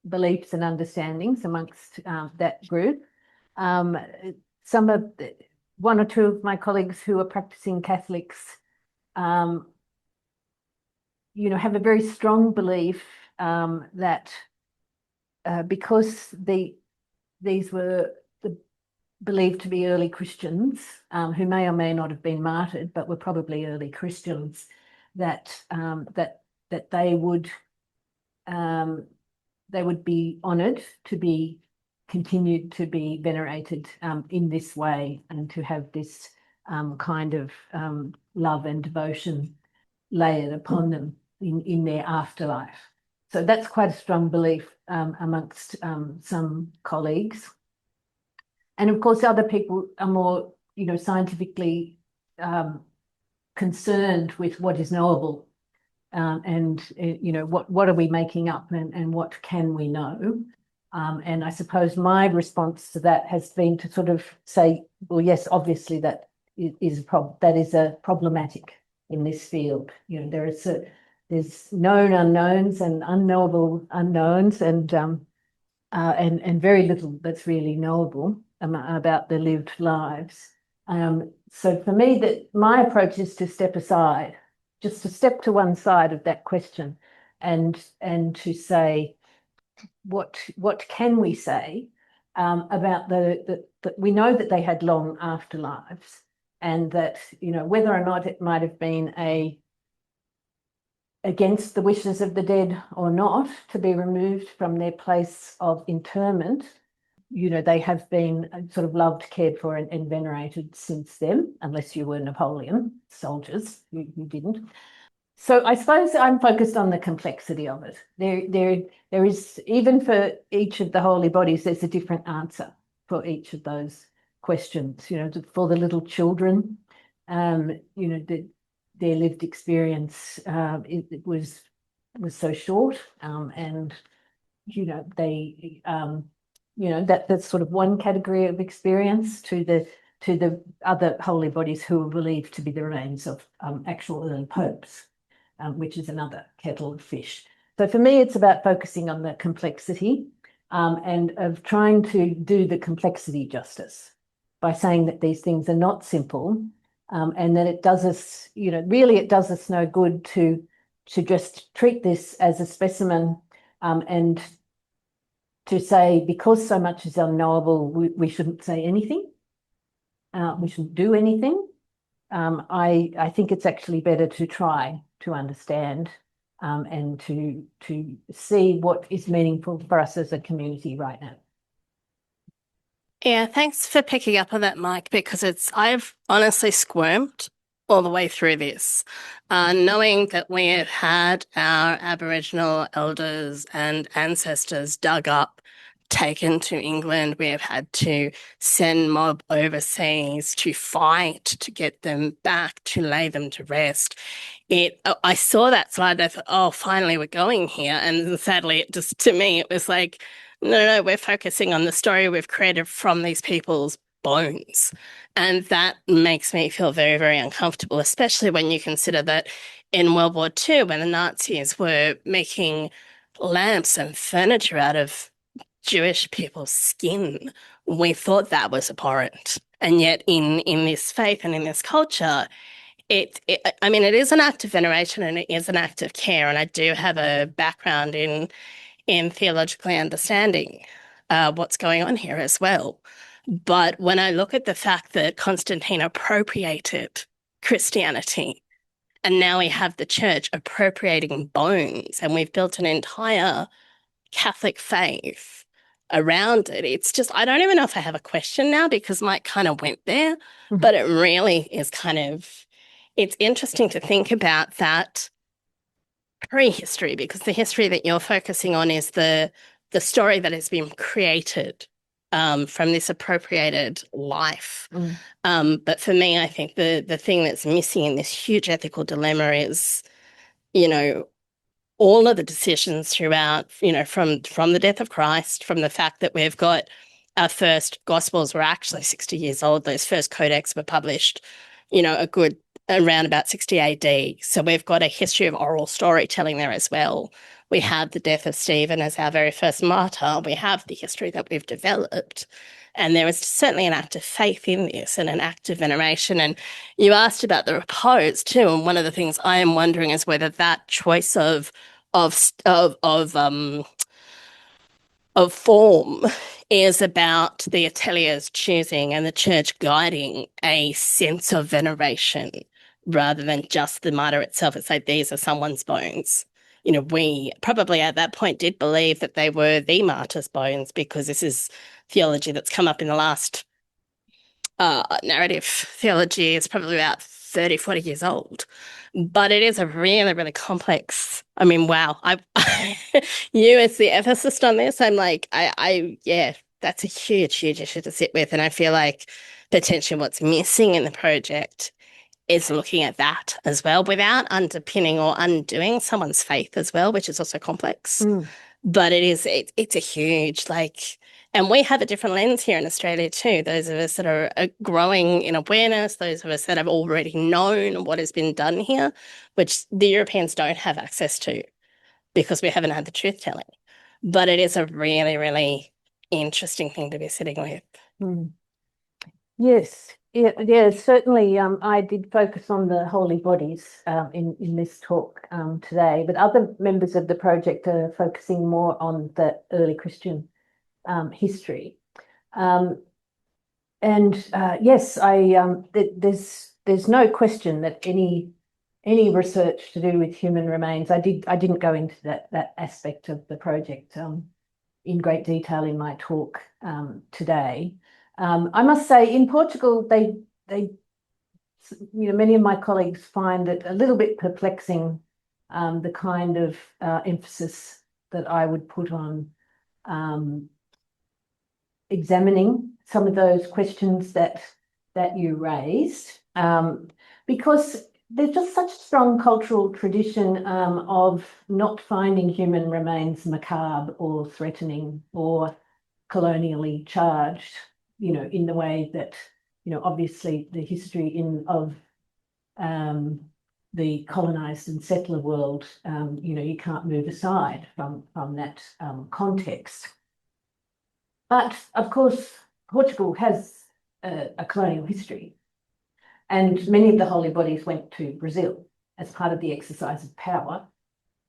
beliefs and understandings amongst that group. One or two of my colleagues who are practicing Catholics, have a very strong belief that because these were believed to be early Christians, who may or may not have been martyred, but were probably early Christians, that they would be honoured to be continued to be venerated in this way, and to have this kind of love and devotion layered upon them in their afterlife. So that's quite a strong belief amongst some colleagues. And of course, other people are more, scientifically concerned with what is knowable, and what are we making up, and what can we know. And I suppose my response to that has been to sort of say, well, yes, obviously that is problematic in this field. There's known unknowns and unknowable unknowns, and very little that's really knowable about the lived lives. So for me, my approach is to step aside, just to step to one side of that question, and to say, what can we say about that we know that they had long afterlives, and that whether or not it might have been against the wishes of the dead or not to be removed from their place of interment, they have been sort of loved, cared for, and venerated since then, unless you were Napoleon soldiers, you didn't. So I suppose I'm focused on the complexity of it. There is, even for each of the holy bodies, there's a different answer for each of those questions. For the little children, their lived experience it was so short, and they that's sort of one category of experience, to the other holy bodies who are believed to be the remains of actual early popes, which is another kettle of fish. So for me, it's about focusing on the complexity, and of trying to do the complexity justice by saying that these things are not simple, and that it does us, really it does us no good to just treat this as a specimen, and to say because so much is unknowable, we shouldn't say anything. We shouldn't do anything. I think it's actually better to try to understand and to see what is meaningful for us as a community right now. Yeah, thanks for picking up on that, Mike, because I've honestly squirmed all the way through this, knowing that we have had our Aboriginal elders and ancestors dug up, taken to England. We have had to send mob overseas to fight to get them back, to lay them to rest. I saw that slide, I thought, oh, finally we're going here. And sadly, it just, to me, it was like, no, we're focusing on the story we've created from these people's bones. And that makes me feel very, very uncomfortable, especially when you consider that in World War II, when the Nazis were making lamps and furniture out of Jewish people's skin, we thought that was abhorrent. And yet in this faith and in this culture, I mean, it is an act of veneration and it is an act of care. And I do have a background in theologically understanding what's going on here as well. But when I look at the fact that Constantine appropriated Christianity, and now we have the church appropriating bones, and we've built an entire Catholic faith around it, it's just, I don't even know if I have a question now because Mike kind of went there, but it really is kind of, it's interesting to think about that prehistory, because the history that you're focusing on is the story that has been created from this appropriated life. But for me, I think the thing that's missing in this huge ethical dilemma is, you know, all of the decisions throughout, you know, from the death of Christ, from the fact that we've got our first Gospels were actually 60 years old. Those first codex were published, you know, around about 60 AD. So we've got a history of oral storytelling there as well. We have the death of Stephen as our very first martyr. We have the history that we've developed. And there is certainly an act of faith in this and an act of veneration. And you asked about the repose too. And one of the things I am wondering is whether that choice of form is about the atelier's choosing and the church guiding a sense of veneration rather than just the martyr itself. It's like, these are someone's bones. You know, we probably at that point did believe that they were the martyr's bones because this is theology that's come up in the last narrative theology. It's probably about 30, 40 years old. But it is a really, really complex. I mean, wow. You as the ethicist on this, I'm like, yeah, that's a huge, huge issue to sit with. And I feel like potentially what's missing in the project is looking at that as well without underpinning or undoing someone's faith as well, which is also complex. But it's a huge, like, and we have a different lens here in Australia too. Those of us that are growing in awareness, those of us that have already known what has been done here, which the Europeans don't have access to because we haven't had the truth telling. But it is a really, really interesting thing to be sitting with. Yes, yeah, certainly. I did focus on the holy bodies in this talk today, but other members of the project are focusing more on the early Christian history. Yes, there's no question that any research to do with human remains. I didn't go into that aspect of the project in great detail in my talk today. I must say, in Portugal, they many of my colleagues find it a little bit perplexing, the kind of emphasis that I would put on examining some of those questions that you raised, because there's just such a strong cultural tradition of not finding human remains macabre or threatening or colonially charged, in the way that, obviously the history of the colonised and settler world, you can't move aside from that context. But of course, Portugal has a colonial history, and many of the holy bodies went to Brazil as part of the exercise of power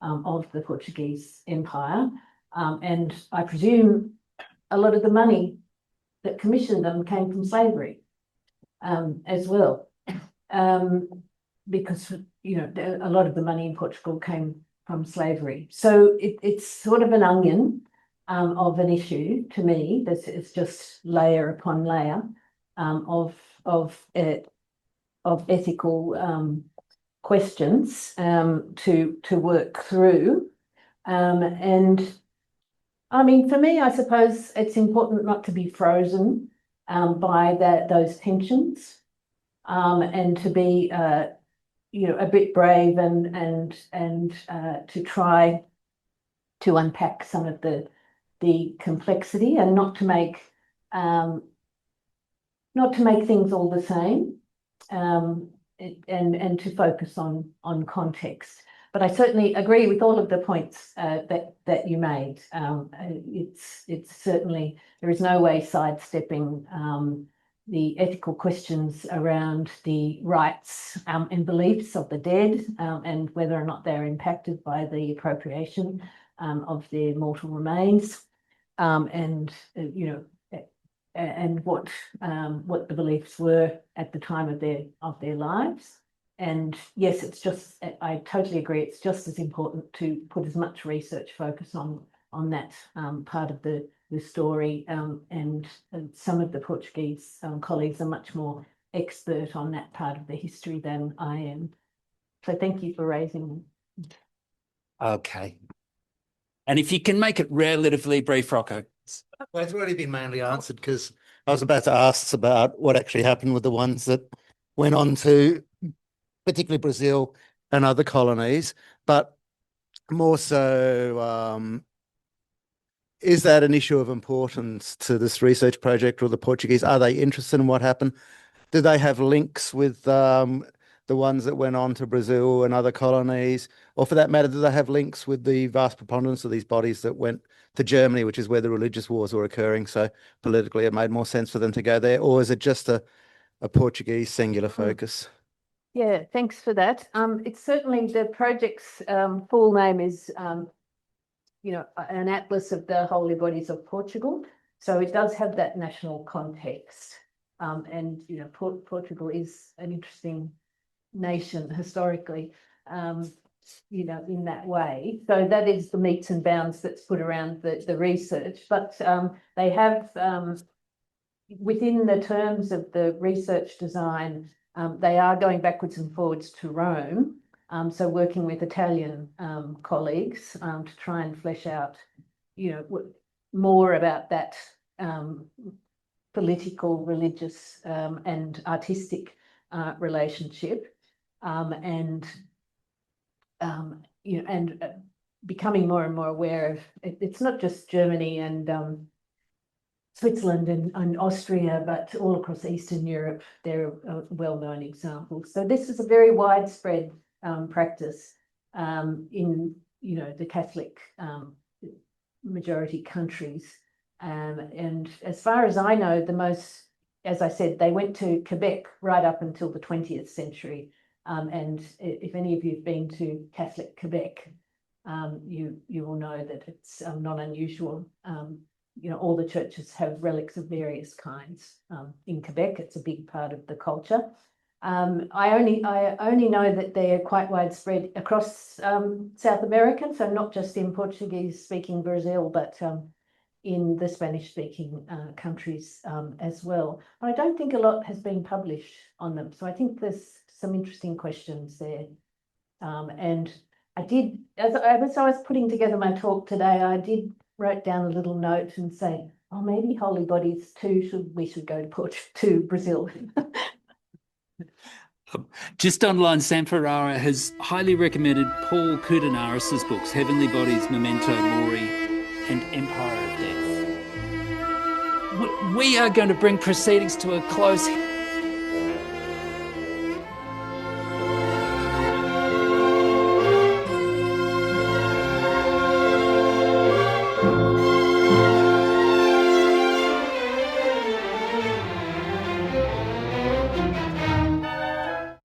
of the Portuguese Empire. And I presume a lot of the money that commissioned them came from slavery as well. Because, a lot of the money in Portugal came from slavery. So it's sort of an onion of an issue to me. It's just layer upon layer of ethical questions to work through. And I mean, for me, I suppose it's important not to be frozen by those tensions, and to be a bit brave and to try to unpack some of the complexity, and not to make things all the same, and to focus on context. But I certainly agree with all of the points that you made. It's certainly, there is no way sidestepping the ethical questions around the rights and beliefs of the dead, and whether or not they're impacted by the appropriation of their mortal remains, and what the beliefs were at the time of their lives. And yes, it's just, I totally agree, it's just as important to put as much research focus on that part of the story, and some of the Portuguese colleagues are much more expert on that part of the history than I am. So thank you for raising them. Okay. And if you can make it relatively brief, Rocco. Well, it's already been mainly answered, because I was about to ask about what actually happened with the ones that went on to particularly Brazil and other colonies, but more so, is that an issue of importance to this research project, or the Portuguese? Are they interested in what happened? Do they have links with the ones that went on to Brazil and other colonies? Or for that matter, do they have links with the vast preponderance of these bodies that went to Germany, which is where the religious wars were occurring? So politically, it made more sense for them to go there. Or is it just a Portuguese singular focus? Yeah, thanks for that. It's certainly, the project's full name is, an atlas of the holy bodies of Portugal. So it does have that national context. And, Portugal is an interesting nation historically, in that way. So that is the metes and bounds that's put around the research. But they have, within the terms of the research design, they are going backwards and forwards to Rome. So working with Italian colleagues to try and flesh out, more about that political, religious, and artistic relationship, and becoming more and more aware of it. It's not just Germany and Switzerland and Austria, but all across Eastern Europe, they're well-known examples. So this is a very widespread practice in, the Catholic majority countries. And as far as I know, as I said, they went to Quebec right up until the 20th century. And if any of you have been to Catholic Quebec, you will know that it's not unusual. All the churches have relics of various kinds. In Quebec, it's a big part of the culture. I only know that they're quite widespread across South America, so not just in Portuguese-speaking Brazil, but in the Spanish-speaking countries as well. I don't think a lot has been published on them, so I think there's some interesting questions there. And I did, as I was putting together my talk today, I did write down a little note and say, oh, maybe holy bodies too, we should go to Brazil. Just online, Samfarara has highly recommended Paul Koudenaris's books, Heavenly Bodies, Memento Mori, and Empire of Death. We are going to bring proceedings to a close.